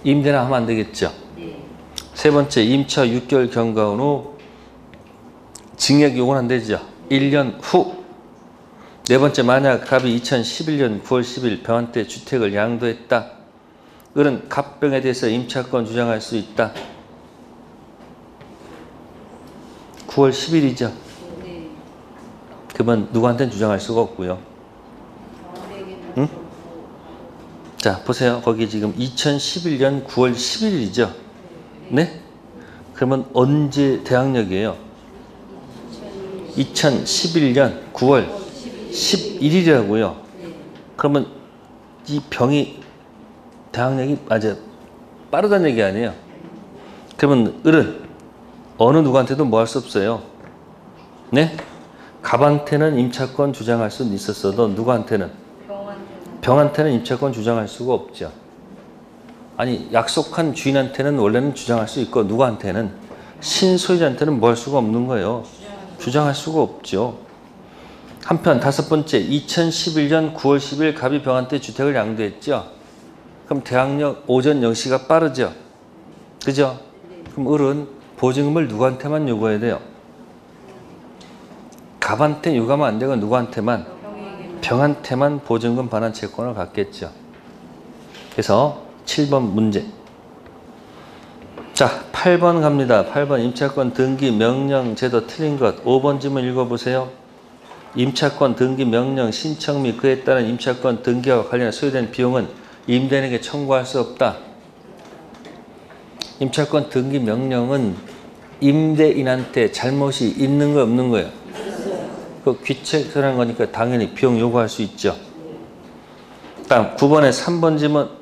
임대나 하면 안 되겠죠. 세 번째, 임차 6개월 경과 후 증액 요구는 안 되죠. 1년 후. 네 번째, 만약 갑이 2011년 9월 10일 병한테 주택을 양도했다. 을은 갑병에 대해서 임차권 주장할 수 있다. 9월 10일이죠. 그러면 누구한테는 주장할 수가 없고요. 응? 자, 보세요. 거기 지금 2011년 9월 11일이죠. 네? 그러면 언제 대항력이에요? 2011년 9월 11일이라고요. 그러면 이 병이 대항력이 맞아 빠르다는 얘기 아니에요. 그러면 을은 어느 누구한테도 뭐 할 수 없어요. 네? 갑한테는 임차권 주장할 수는 있었어도 누구한테는? 병한테는 임차권 주장할 수가 없죠. 아니 약속한 주인한테는 원래는 주장할 수 있고 누구한테는? 신소유자한테는 뭐 할 수가 없는 거예요. 주장할 수가 없죠. 한편 다섯 번째 2011년 9월 10일 갑이 병한테 주택을 양도했죠. 그럼 대항력 오전 0시가 빠르죠. 그죠? 그럼 을은 보증금을 누구한테만 요구해야 돼요? 갑한테 요구하면 안 되고 누구한테만? 병한테만 보증금 반환 채권을 갖겠죠. 그래서 7번 문제. 자, 8번 갑니다. 8번 임차권 등기 명령 제도 틀린 것. 5번 질문 읽어보세요. 임차권 등기 명령 신청 및 그에 따른 임차권 등기와 관련해 소요된 비용은 임대인에게 청구할 수 없다. 임차권 등기 명령은 임대인한테 잘못이 있는 거 없는 거예요? 그 귀책설한 거니까 당연히 비용 요구할 수 있죠. 다음 9번에 3번 질문.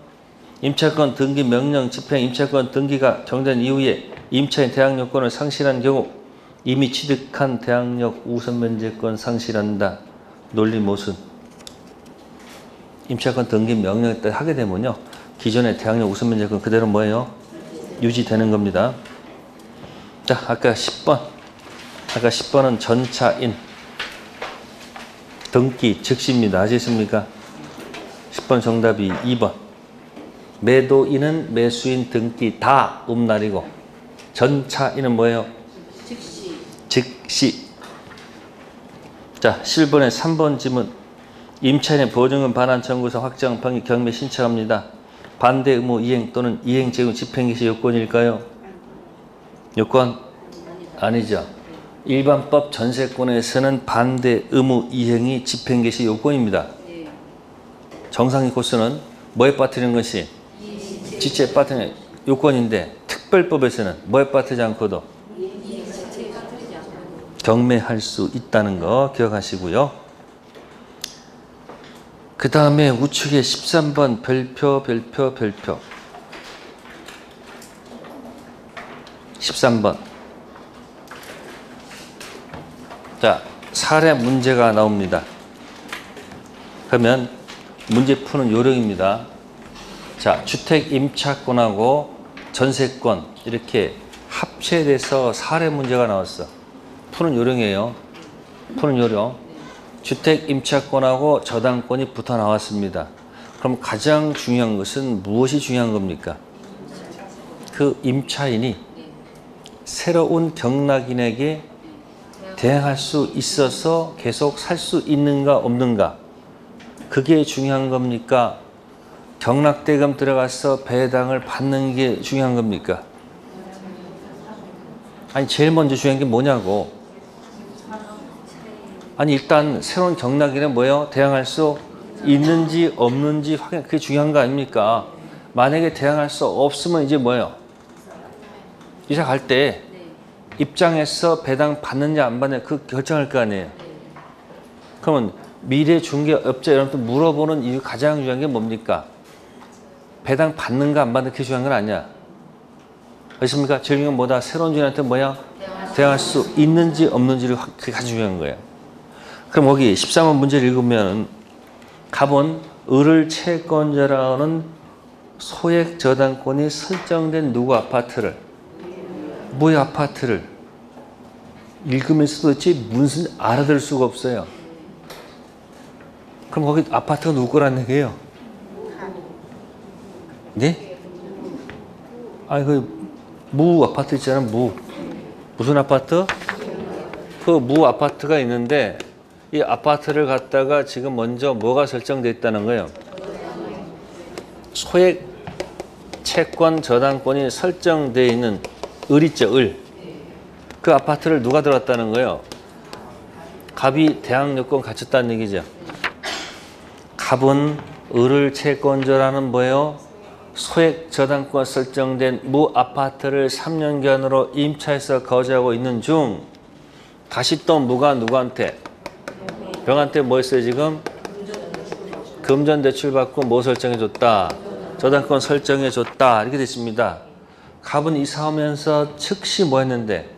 임차권 등기 명령 집행 임차권 등기가 정된 이후에 임차인 대항력권을 상실한 경우 이미 취득한 대항력 우선 면제권 상실한다. 논리 모순. 임차권 등기 명령을 하게 되면요. 기존의 대항력 우선 면제권 그대로 뭐예요? 유지되는 겁니다. 자, 아까 10번. 아까 10번은 전차인. 등기 즉시입니다. 아시겠습니까? 10번 정답이 2번. 매도인은 매수인 등기 다 음날이고 전차인은 뭐예요? 즉시. 자, 11번에 3번 지문. 임차인의 보증금 반환 청구서 확정 방기 경매 신청합니다. 반대 의무 이행 또는 이행 제공 집행 개시 요건일까요? 요건? 아니죠. 일반법 전세권에서는 반대 의무 이행이 집행 개시 요건입니다. 정상의 코스는 뭐에 빠뜨리는 것이? 지체에 빠뜨리는 요건인데 특별법에서는 뭐에 빠뜨리지 않고도 경매할 수 있다는 거 기억하시고요. 그 다음에 우측에 13번 별표 13번. 자, 사례 문제가 나옵니다. 그러면 문제 푸는 요령입니다. 자, 주택 임차권하고 전세권 이렇게 합체돼서 사례 문제가 나왔어. 푸는 요령이에요. 푸는 요령. 주택 임차권하고 저당권이 붙어 나왔습니다. 그럼 가장 중요한 것은 무엇이 중요한 겁니까? 그 임차인이 새로운 경락인에게 대항할 수 있어서 계속 살 수 있는가 없는가? 그게 중요한 겁니까? 경락대금 들어가서 배당을 받는 게 중요한 겁니까? 아니 제일 먼저 중요한 게 뭐냐고. 아니 일단 새로운 경락에는 뭐예요? 대항할 수 있는지 없는지 확인, 그게 중요한 거 아닙니까? 만약에 대항할 수 없으면 이제 뭐예요? 이사 갈 때 입장에서 배당 받느냐 안 받느냐 그 결정할 거 아니에요. 그러면 미래 중개업자 여러분들 물어보는 이유 가장 중요한 게 뭡니까? 배당 받는가 안 받는 게 중요한 건 아니야. 그렇습니까? 제일 중요한 건 뭐다? 새로운 주인한테 뭐야? 대항할 수 있는지 없는지를 그게 가장 중요한 거예요. 그럼 거기 13번 문제를 읽으면 갑은 을을 채권자라는 소액 저당권이 설정된 누구 아파트를, 뭐의 아파트를 읽으면서 도대체 무슨 알아들 수가 없어요. 그럼 거기 아파트가 누구 거라는 얘기예요? 네? 아니 무 아파트 있잖아. 무슨 아파트? 그 무 아파트가 있는데 이 아파트를 갖다가 지금 먼저 뭐가 설정돼 있다는 거예요? 소액 채권 저당권이 설정돼 있는 을 있죠, 을. 그 아파트를 누가 들어왔다는 거예요? 갑이 대항 요건 갖췄다는 얘기죠. 갑은 을을 채권자라는 뭐예요? 소액 저당권 설정된 무 아파트를 3년간으로 임차해서 거주하고 있는 중 다시 또 무가 누구한테? 병한테 뭐 했어요 지금? 금전 대출 받고 뭐 설정해 줬다? 저당권 설정해 줬다. 이렇게 됐습니다. 갑은 이사 오면서 즉시 뭐 했는데?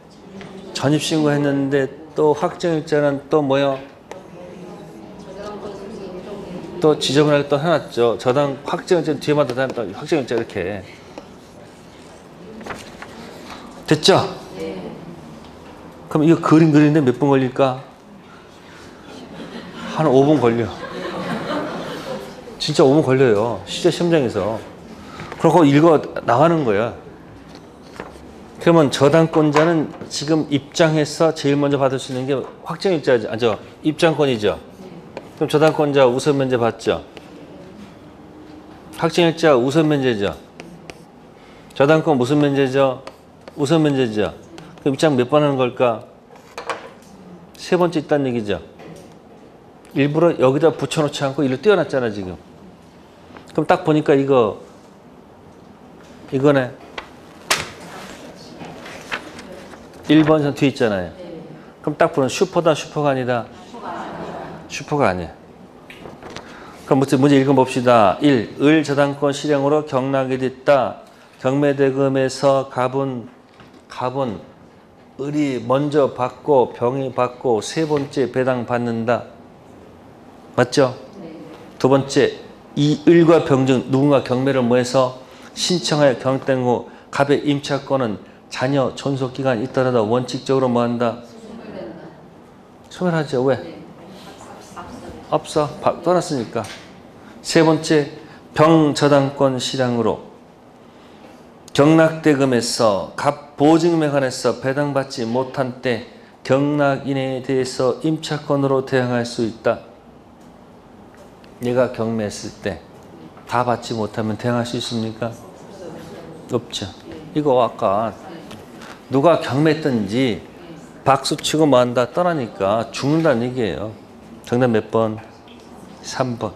전입신고 했는데 또 확정일자는 또 뭐요? 또 지저분하게 또 해놨죠. 저당 확정일자 뒤에마다 또 확정일자 이렇게. 됐죠? 그럼 이거 그림 그리는데 몇 분 걸릴까? 한 5분 걸려. 진짜 5분 걸려요. 실제 시험장에서. 그러고 읽어 나가는 거야. 그러면 저당권자는 지금 입장해서 제일 먼저 받을 수 있는 게 확정일자죠. 아죠. 입장권이죠. 그럼 저당권자 우선 면제 받죠. 확정일자 우선 면제죠. 저당권 무슨 면제죠? 우선 면제죠. 그럼 입장 몇 번 하는 걸까? 세 번째 있다는 얘기죠. 일부러 여기다 붙여놓지 않고 일로 띄워놨잖아 지금. 그럼 딱 보니까 이거네. 1번 선 뒤에 있잖아요. 그럼 딱 보면 슈퍼다 슈퍼가 아니다. 슈퍼가 아니야. 그럼 문제 읽어봅시다. 1. 을 저당권 실행으로 경락이 됐다. 경매대금에서 갑은 을이 먼저 받고 병이 받고 세 번째 배당 받는다. 맞죠? 두 번째, 이 을과 병 중 누군가 경매를 뭐해서 신청하여 경락된 후 갑의 임차권은 자녀 존속기간이 있더라도 원칙적으로 뭐한다? 소멸하죠. 왜? 없어. 떠났으니까. 세 번째, 병 저당권 실행으로 경락대금에서 갑 보증금에 관해서 배당받지 못한 때 경락인에 대해서 임차권으로 대항할 수 있다. 얘가 경매했을 때 다 받지 못하면 대항할 수 있습니까? 없죠. 이거 아까 누가 경매했든지 박수치고 뭐한다 떠나니까 죽는다는 얘기예요. 정답 몇 번? 3번.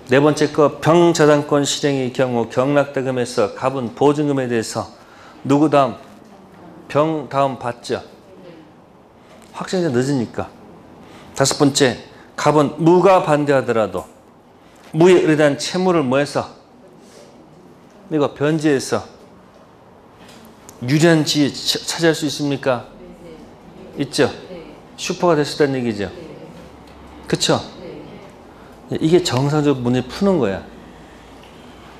네 번째 거 병저당권 실행의 경우 경락대금에서 갑은 보증금에 대해서 누구 다음? 병 다음 받죠. 확정이 늦으니까. 다섯 번째 갑은 무가 반대하더라도 무에 의뢰한 채무를 뭐해서? 이거 변제해서 유리한 지위 차지할 수 있습니까? 있죠? 슈퍼가 될 수 있다는 얘기죠. 그쵸? 이게 정상적으로 문제 푸는 거야.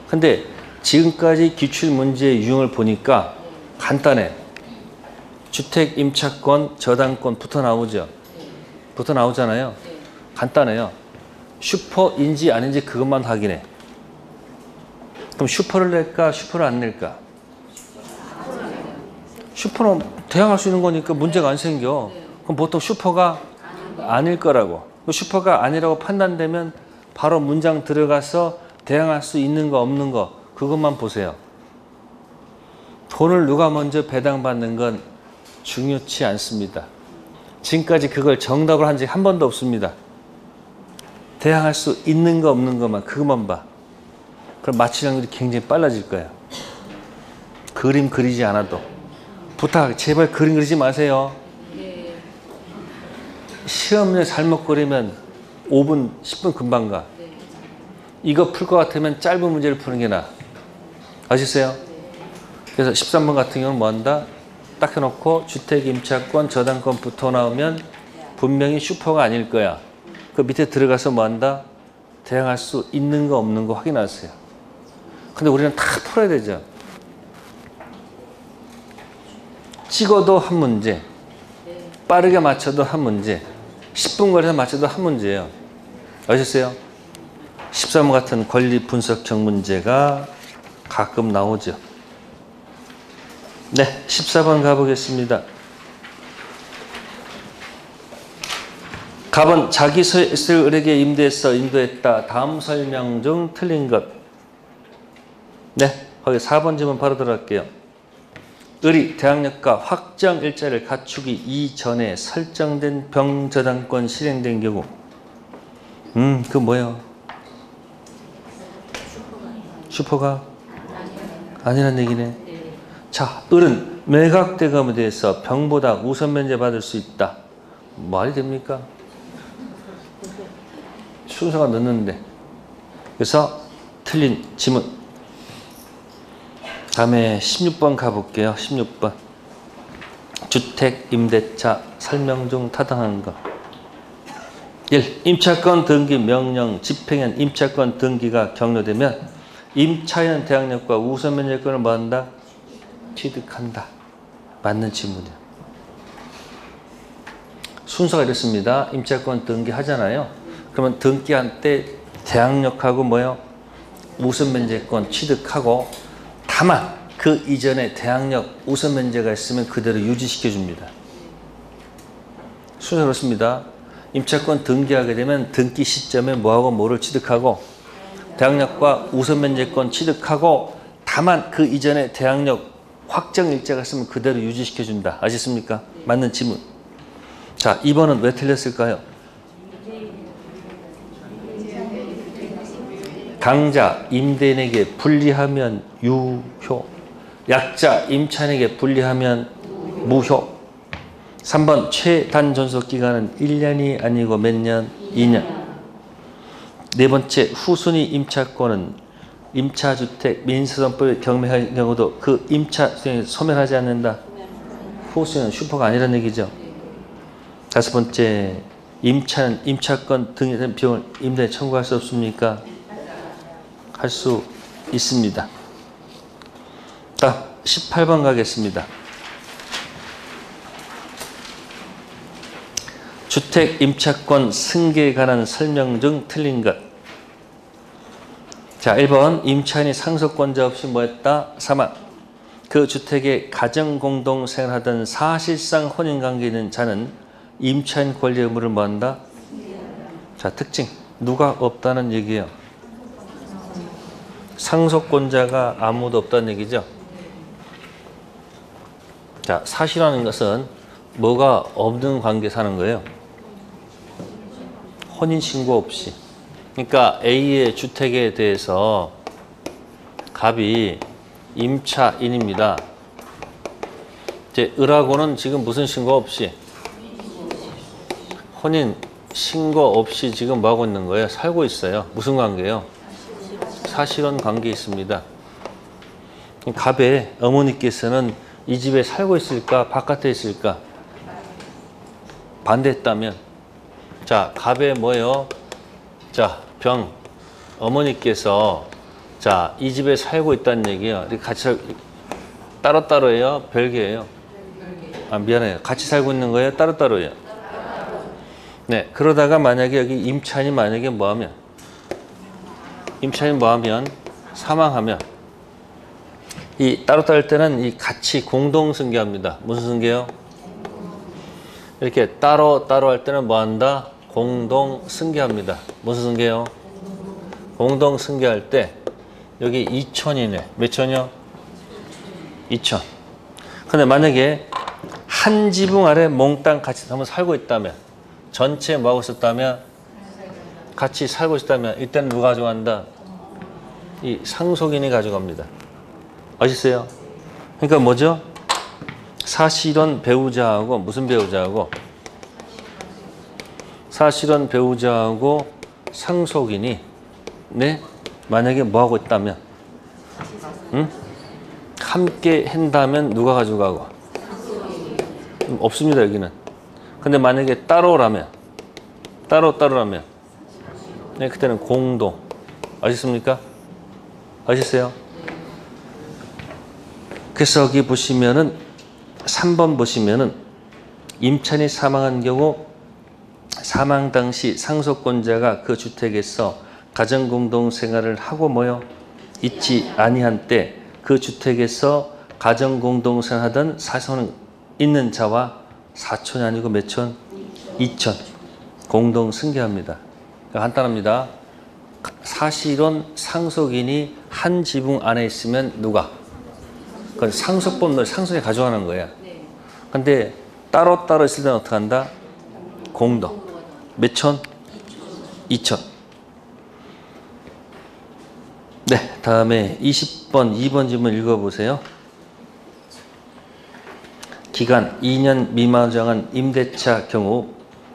근데 지금까지 기출문제의 유형을 보니까 간단해. 주택 임차권, 저당권 붙어 나오죠. 붙어 나오잖아요. 간단해요. 슈퍼인지 아닌지 그것만 확인해. 그럼 슈퍼를 낼까? 슈퍼를 안 낼까? 슈퍼는 대항할 수 있는 거니까 문제가 안 생겨. 그럼 보통 슈퍼가 아닐 거라고. 슈퍼가 아니라고 판단되면 바로 문장 들어가서 대항할 수 있는 거 없는 거 그것만 보세요. 돈을 누가 먼저 배당받는 건 중요치 않습니다. 지금까지 그걸 정답을 한 적이 한 번도 없습니다. 대항할 수 있는 거 없는 것만 그것만 봐. 그럼 맞출 확률이 굉장히 빨라질 거예요. 그림 그리지 않아도. 부탁 제발 그림 그리지 마세요. 시험에 잘못 그리면 5분 10분 금방 가. 이거 풀 것 같으면 짧은 문제를 푸는 게 나아. 아시겠어요? 그래서 13번 같은 경우는 뭐 한다? 딱 해놓고 주택 임차권 저당권 붙어 나오면 분명히 슈퍼가 아닐 거야. 그 밑에 들어가서 뭐 한다? 대항할 수 있는 거 없는 거 확인하세요. 근데 우리는 다 풀어야 되죠. 찍어도 한 문제, 빠르게 맞춰도 한 문제, 10분 거리에서 맞춰도 한 문제예요. 아셨어요? 13번 같은 권리 분석형 문제가 가끔 나오죠. 네, 14번 가보겠습니다. 갑은 자기 소유를 을에게 임대해서 인도했다. 다음 설명 중 틀린 것. 네, 거기 4번 질문 바로 들어갈게요. 을이 대항력과 확정 일자를 갖추기 이전에 설정된 병저당권 실행된 경우. 그 뭐예요? 슈퍼가 아니란 얘기네. 자, 을은 매각대금에 대해서 병보다 우선 면제 받을 수 있다. 말이 됩니까? 순서가 늦는데. 그래서 틀린 지문. 다음에 16번 가볼게요. 16번. 주택 임대차 설명 중 타당한 거. 1. 임차권 등기 명령 집행한 임차권 등기가 격려되면 임차인 대항력과 우선 면제권을 뭐 한다? 취득한다. 맞는 질문이야. 순서가 이렇습니다. 임차권 등기 하잖아요. 그러면 등기할 때 대항력하고 뭐요? 우선 면제권 취득하고 다만 그 이전에 대항력 우선 면제가 있으면 그대로 유지시켜 줍니다. 순서 그렇습니다. 임차권 등기하게 되면 등기 시점에 뭐하고 뭐를 취득하고 대항력과 우선 면제권 취득하고 다만 그 이전에 대항력 확정 일자가 있으면 그대로 유지시켜 준다. 아시겠습니까? 맞는 지문. 자, 2번은 왜 틀렸을까요? 강자 임대인에게 불리하면 유효, 약자 임차인에게 불리하면 무효. 3번 최단 존속 기간은 1년이 아니고 몇 년? 2년. 네 번째 후순위 임차권은 임차주택 민사선법에 경매할 경우도 그 임차 수행에 소멸하지 않는다. 후순위는 슈퍼가 아니라는 얘기죠. 다섯 번째 임차는 임차권 등에 대한 비용을 임대인에 청구할 수 없습니까? 할 수 있습니다. 자, 18번 가겠습니다. 주택 임차권 승계에 관한 설명 중 틀린 것. 자, 1번 임차인이 상속권자 없이 뭐했다? 사망. 그 주택에 가정공동 생활하던 사실상 혼인관계 있는 자는 임차인 권리 의무를 뭐한다? 자, 특징. 누가 없다는 얘기예요? 상속권자가 아무도 없다는 얘기죠. 자, 사실화는 것은 뭐가 없는 관계 사는 거예요? 혼인신고 없이. 그러니까 A의 주택에 대해서 갑이 임차인입니다. 이제 을하고는 지금 무슨 신고 없이? 혼인 신고 없이 지금 뭐 하고 있는 거예요? 살고 있어요. 무슨 관계예요? 사실혼 관계에 있습니다. 갑의 어머니께서는 이 집에 살고 있을까? 바깥에 있을까? 반대했다면 자, 갑의 뭐예요? 자, 병 어머니께서 자, 이 집에 살고 있다는 얘기예요. 같이 따로따로예요? 별개예요? 아, 미안해요. 같이 살고 있는 거예요? 따로따로예요? 네, 그러다가 만약에 여기 임차인이 만약에 뭐하면 임차인이 뭐하면 사망하면 이 따로따로 할 때는 이 같이 공동 승계합니다. 무슨 승계요? 이렇게 따로 할 때는 뭐 한다? 공동 승계합니다. 무슨 승계요? 공동 승계할 때 여기 2천이네. 몇 천이요? 2천. 근데 만약에 한 지붕 아래 몽땅 같이 한번 살고 있다면, 전체 뭐 하고 있었다면, 같이 살고 있다면, 이때는 누가 가져간다? 이 상속인이 가져갑니다. 아시겠어요? 그러니까 뭐죠? 사실혼 배우자하고 무슨 배우자하고? 사실혼 배우자하고 상속인이 네? 만약에 뭐 하고 있다면, 응? 함께 한다면 누가 가져가고? 없습니다, 여기는. 근데 만약에 따로라면, 따로라면, 네, 그때는 공동. 아셨습니까? 아셨어요? 그래서 여기 보시면은 3번 보시면은 임차인이 사망한 경우 사망 당시 상속권자가 그 주택에서 가정공동생활을 하고 뭐요? 있지 아니한 때 그 주택에서 가정공동생활하던 사손 있는 자와 사촌이 아니고 몇 촌? 2촌. 공동승계합니다. 그러니까 간단합니다. 사실혼 상속인이 한 지붕 안에 있으면 누가? 그건 상속법을 상속에 가져가는 거야. 근데 따로 있을 때는 어떻게 한다? 공동. 몇 촌? 2촌. 네, 다음에 20번, 2번 질문 읽어보세요. 기간 2년 미만 정한 임대차 경우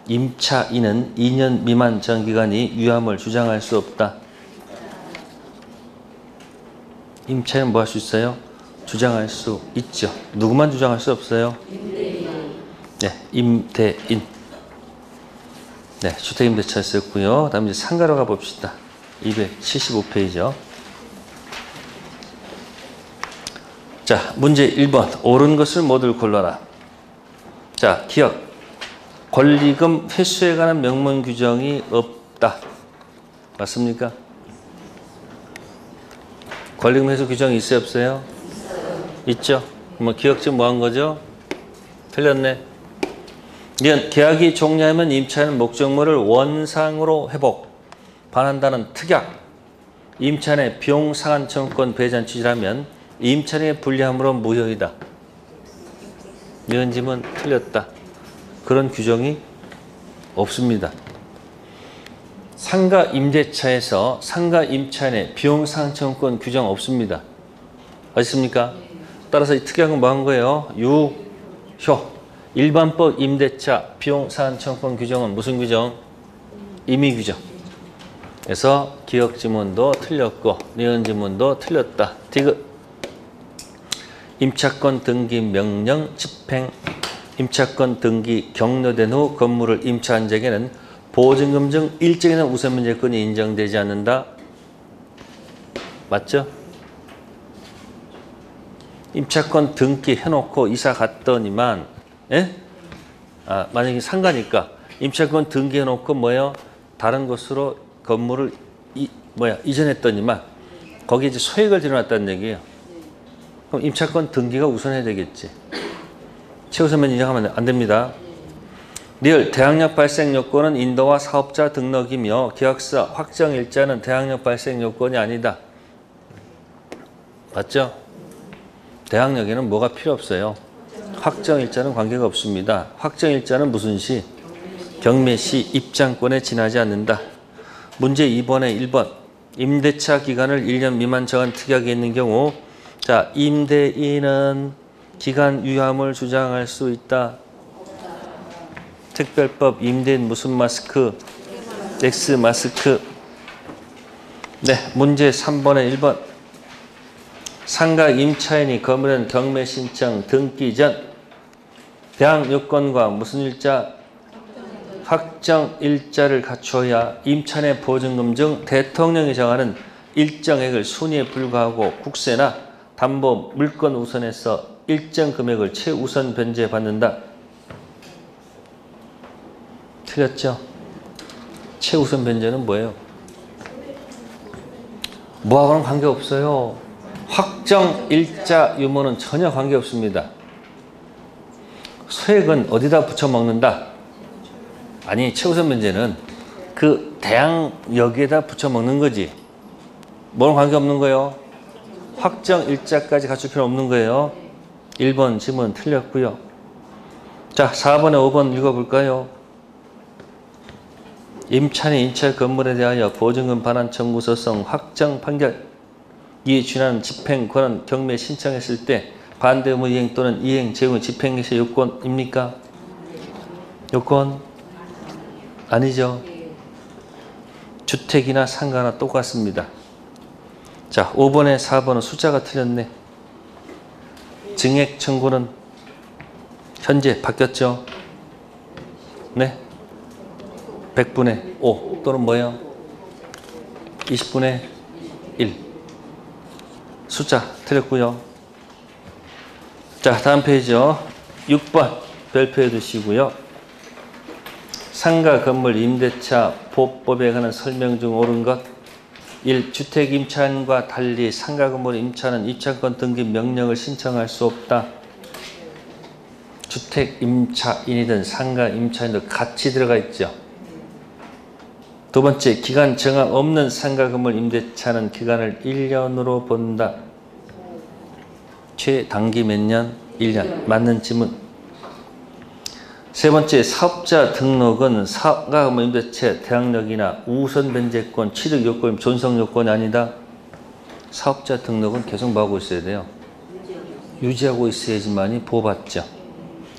임차인은 2년 미만 정기간이 유함을 주장할 수 없다. 임차인은 뭐 할 수 있어요? 주장할 수 있죠. 누구만 주장할 수 없어요? 네, 임대인. 네, 주택임대차 썼고요. 다음 이제 상가로 가봅시다. 275페이지요. 자, 문제 1번. 옳은 것을 모두 골라라. 자, 기억. 권리금 회수에 관한 명문 규정이 없다. 맞습니까? 권리금 회수 규정이 있어요, 없어요? 있죠. 뭐 기억 지금 뭐 한 거죠? 틀렸네. 계약이 종료하면 임차인은 목적물을 원상으로 회복, 반환다는 특약, 임차인의 비용 상한 청구권 배제한 취지라면 임차인의 불리함으로 무효이다. 이런 질문 틀렸다. 그런 규정이 없습니다. 상가 임대차에서 상가 임차인의 비용 상한 청구권 규정 없습니다. 아십니까? 따라서 이 특약은 뭐 한 거예요? 유효. 일반법 임대차 비용 상한 청구권 규정은 무슨 규정? 임의 규정. 그래서 기억 지문도 틀렸고 니은 지문도 틀렸다. 디귿. 임차권 등기 명령 집행. 임차권 등기 격려된 후 건물을 임차한 자에게는 보증금 중 일정에는 우선 면제권이 인정되지 않는다. 맞죠? 임차권 등기 해놓고 이사 갔더니만, 예? 만약에 상가니까 임차권 등기 해놓고 뭐예요? 다른 곳으로 건물을 이전했더니만 거기에 이제 소액을 들여놨다는 얘기예요. 그럼 임차권 등기가 우선해야 되겠지. 최우선면 인정하면 안 됩니다. 리얼 대항력 발생 요건은 인도와 사업자 등록이며 계약서 확정 일자는 대항력 발생 요건이 아니다. 맞죠? 대항력에는 뭐가 필요 없어요. 확정 일자는 관계가 없습니다. 확정 일자는 무슨 시? 경매시 입장권에 지나지 않는다. 문제 2번에 1번. 임대차 기간을 1년 미만 정한 특약이 있는 경우 자, 임대인은 기간 유함을 주장할 수 있다. 특별법 임대인 무슨 마스크? X 마스크. 네, 문제 3번에 1번. 상가 임차인이 거부된 경매 신청 등기 전 대항 요건과 무슨 일자? 확정 일자를 갖춰야 임차인의 보증금 중 대통령이 정하는 일정액을 순위에 불과하고 국세나 담보 물건 우선에서 일정 금액을 최우선 변제받는다. 틀렸죠? 최우선 변제는 뭐예요? 뭐하고는 관계없어요. 확정 일자 유무는 전혀 관계없습니다. 소액은 어디다 붙여 먹는다? 아니, 최우선 문제는 그 대항 여기에다 붙여 먹는 거지. 뭐랑 관계없는 거예요? 확정 일자까지 갖출 필요 없는 거예요. 1번 지문 틀렸고요. 자, 4번에 5번 읽어볼까요? 임차인이 인체 건물에 대하여 보증금 반환 청구 소송 확정 판결 이에 준하는 집행 권한 경매 신청했을 때 반대 의무 이행 또는 이행 제공 집행 개시 요건입니까? 요건 아니죠. 주택이나 상가나 똑같습니다. 자, 5번에 4번은 숫자가 틀렸네. 증액 청구는 현재 바뀌었죠? 네. 100분의 5 또는 뭐예요? 20분의 1. 숫자 틀렸고요. 자, 다음 페이지요. 6번 별표해 두시고요. 상가 건물 임대차 보법에 관한 설명 중 옳은 것 1. 주택 임차인과 달리 상가 건물 임차는 입찰권 등기 명령을 신청할 수 없다. 주택 임차인이든 상가 임차인도 같이 들어가 있죠. 두 번째, 기간 정한 없는 상가 건물 임대차는 기간을 1년으로 본다. 최단기 몇 년? 1년. 맞는 지문. 세 번째, 사업자 등록은 상가 건물 임대차 대항력이나 우선 변제권, 취득 요건, 존속 요건이 아니다. 사업자 등록은 계속 뭐하고 있어야 돼요? 유지하고 있어야지만이 보호받죠.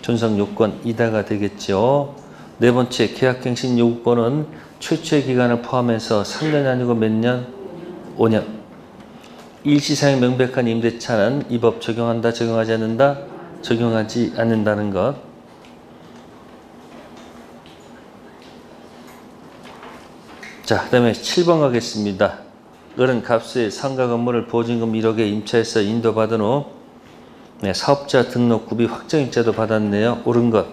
존속 요건 이다가 되겠죠. 네 번째, 계약갱신 요구권은 최초의 기간을 포함해서 3년이 아니고 몇 년? 5년. 일시사용 명백한 임대차는 이 법 적용한다, 적용하지 않는다? 적용하지 않는다는 것. 자, 그 다음에 7번 가겠습니다. 을은 값의 상가 건물을 보증금 1억에 임차해서 인도받은 후 사업자 등록 구비 확정일자도 받았네요. 옳은 것.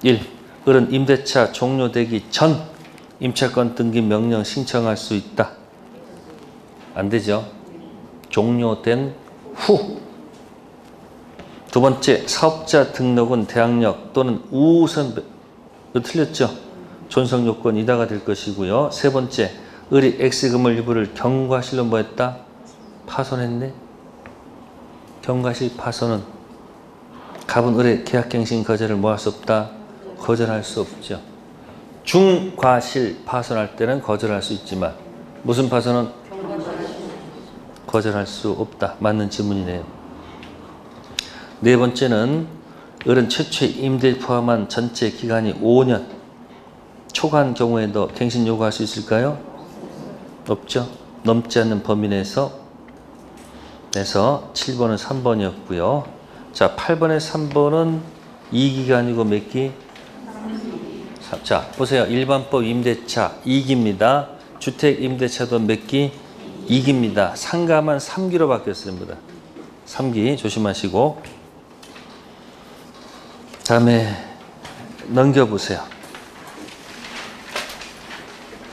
1. 을은 임대차 종료되기 전 임차권 등기 명령 신청할 수 있다. 안 되죠. 종료된 후. 두 번째, 사업자 등록은 대항력 또는 우선 틀렸죠. 존속 요건 이다가 될 것이고요. 세 번째, 을이 X 건물 일부를 경과실로 뭐 했다? 파손했네. 경과실 파손은 갑은 을의 계약갱신 거절을 뭐 할 수 없다? 거절할 수 없죠. 중과실 파손할 때는 거절할 수 있지만 무슨 파손은 거절할 수 없다. 맞는 지문이네요. 네 번째는 을은 최초의 임대 포함한 전체 기간이 5년 초과한 경우에도 갱신 요구할 수 있을까요? 없죠. 넘지 않는 범위 내에서 7번은 3번이었고요. 자, 8번에 3번은 2기가 아니고 몇 기? 자, 보세요. 일반법 임대차 2기입니다. 주택 임대차도 몇 기? 2기입니다. 상가만 3기로 바뀌었습니다. 3기 조심하시고. 다음에 넘겨보세요.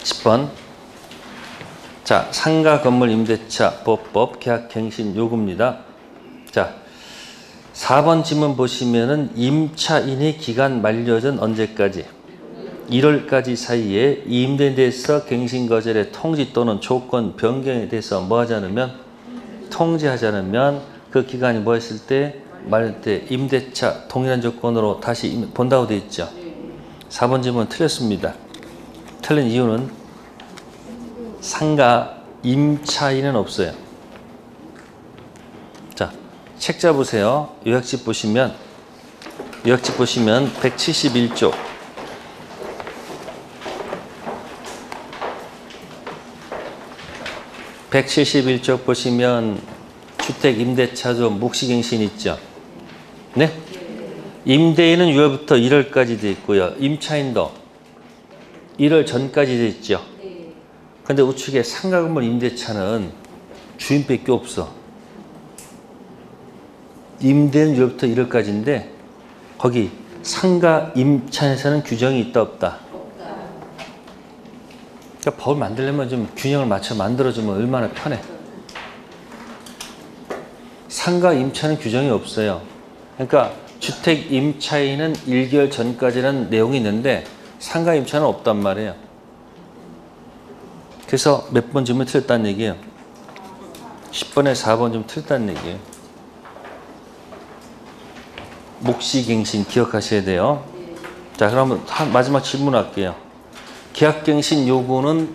10번. 자, 상가 건물 임대차 보법 계약갱신 요구입니다. 자, 4번 지문 보시면은 임차인의 기간 만료 전 언제까지? 1월까지 사이에 임대에 대해서 갱신 거절의 통지 또는 조건 변경에 대해서 뭐 하지 않으면 통지하지 않으면 그 기간이 뭐 했을 때 말할 때 임대차 동일한 조건으로 다시 본다고 되어 있죠. 4번 질문 틀렸습니다. 틀린 이유는 상가 임차인은 없어요. 자, 책자 보세요. 요약집 보시면 171쪽 171쪽 보시면 주택 임대차조 묵시갱신 있죠. 네? 임대인은 6월부터 1월까지 되어 있고요. 임차인도 1월 전까지 되어 있죠. 근데 우측에 상가 건물 임대차는 주인밖에 없어. 임대는 6월부터 1월까지인데 거기 상가 임차에서는 규정이 있다 없다. 그러니까 법을 만들려면 좀 균형을 맞춰 만들어주면 얼마나 편해. 상가 임차는 규정이 없어요. 그러니까 주택 임차인은 1개월 전까지는 내용이 있는데 상가 임차는 없단 말이에요. 그래서 몇 번 질문 틀렸다는 얘기예요. 10번에 4번 좀 틀렸다는 얘기예요. 묵시갱신 기억하셔야 돼요. 자, 그러면 마지막 질문할게요. 계약갱신 요구는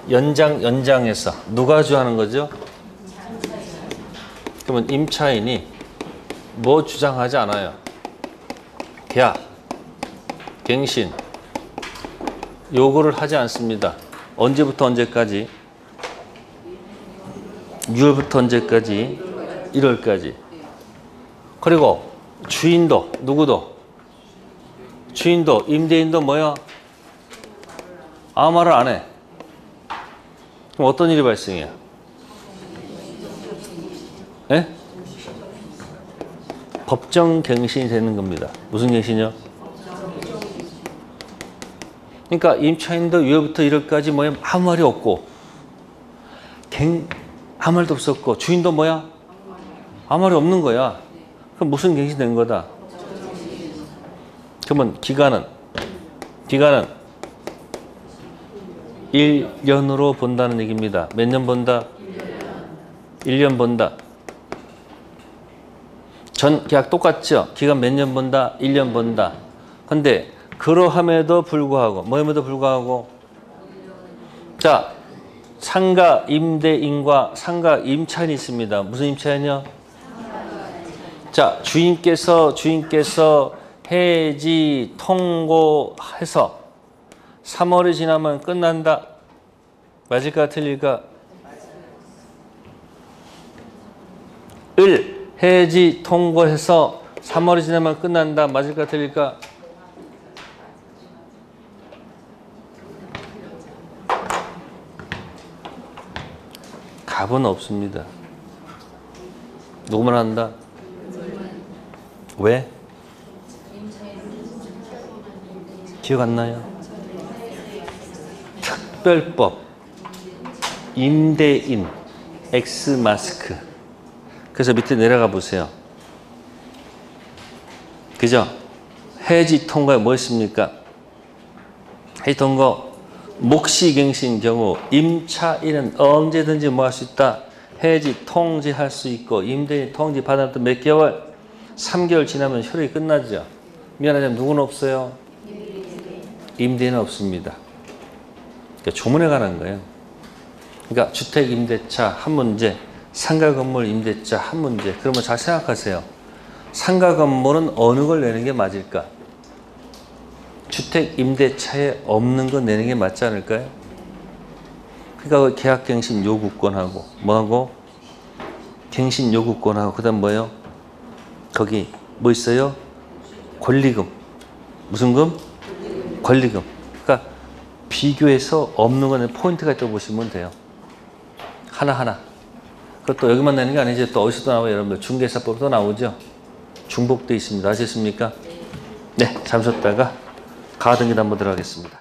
연장해서 누가 주하는 거죠? 그러면 임차인이 뭐 주장하지 않아요? 계약, 갱신 요구를 하지 않습니다. 언제부터 언제까지? 6월부터 언제까지? 1월까지. 그리고 주인도 누구도? 주인도 임대인도 뭐야? 아무 말을 안 해. 그럼 어떤 일이 발생해요? 예? 법정 갱신이 되는 겁니다. 무슨 갱신이요? 그러니까 임차인도 6월부터 1월까지 뭐야? 아무 말이 없고 아무 말도 없었고 주인도 뭐야? 아무 말이 없는 거야. 그럼 무슨 갱신이 된 거다? 그러면 기간은 1년으로 본다는 얘기입니다. 몇 년 본다? 1년 본다. 전 계약 똑같죠? 기간 몇 년 본다? 1년 본다. 근데 그러함에도 불구하고 자, 상가 임대인과 상가 임차인이 있습니다. 무슨 임차인이요? 자, 주인께서 해지 통고해서 3월이 지나면 끝난다. 맞을까 틀릴까? 해지 통고해서 3월이 지나면 끝난다. 맞을까 틀릴까? 답은 없습니다. 누구만 한다? 왜? 기억 안 나요? 특별법, 임대인, X마스크. 그래서 밑에 내려가 보세요. 그죠? 해지 통고에 뭐 있습니까? 해지 통고, 묵시갱신 경우 임차인은 언제든지 뭐 할 수 있다? 해지 통지할 수 있고 임대인 통지 받아도 몇 개월? 3개월 지나면 효력이 끝나죠. 미안하지만 누구는 없어요? 임대인은 없습니다. 그러니까 조문에 관한 거예요. 그러니까 주택 임대차 한 문제, 상가 건물 임대차 한 문제. 그러면 잘 생각하세요. 상가 건물은 어느 걸 내는 게 맞을까? 주택 임대차에 없는 거 내는 게 맞지 않을까요? 그러니까 계약갱신 요구권하고 뭐하고? 갱신 요구권하고 그다음 뭐예요? 거기 뭐 있어요? 권리금. 무슨 금? 권리금. 그러니까 비교해서 없는 거는 포인트가 있다고 보시면 돼요. 하나하나. 그것도 여기만 내는 게 아니지. 또 어디서도 나와요. 여러분들 중개사법도 나오죠. 중복돼 있습니다. 아셨습니까? 네, 잠셨다가 가등기도 한번 들어가겠습니다.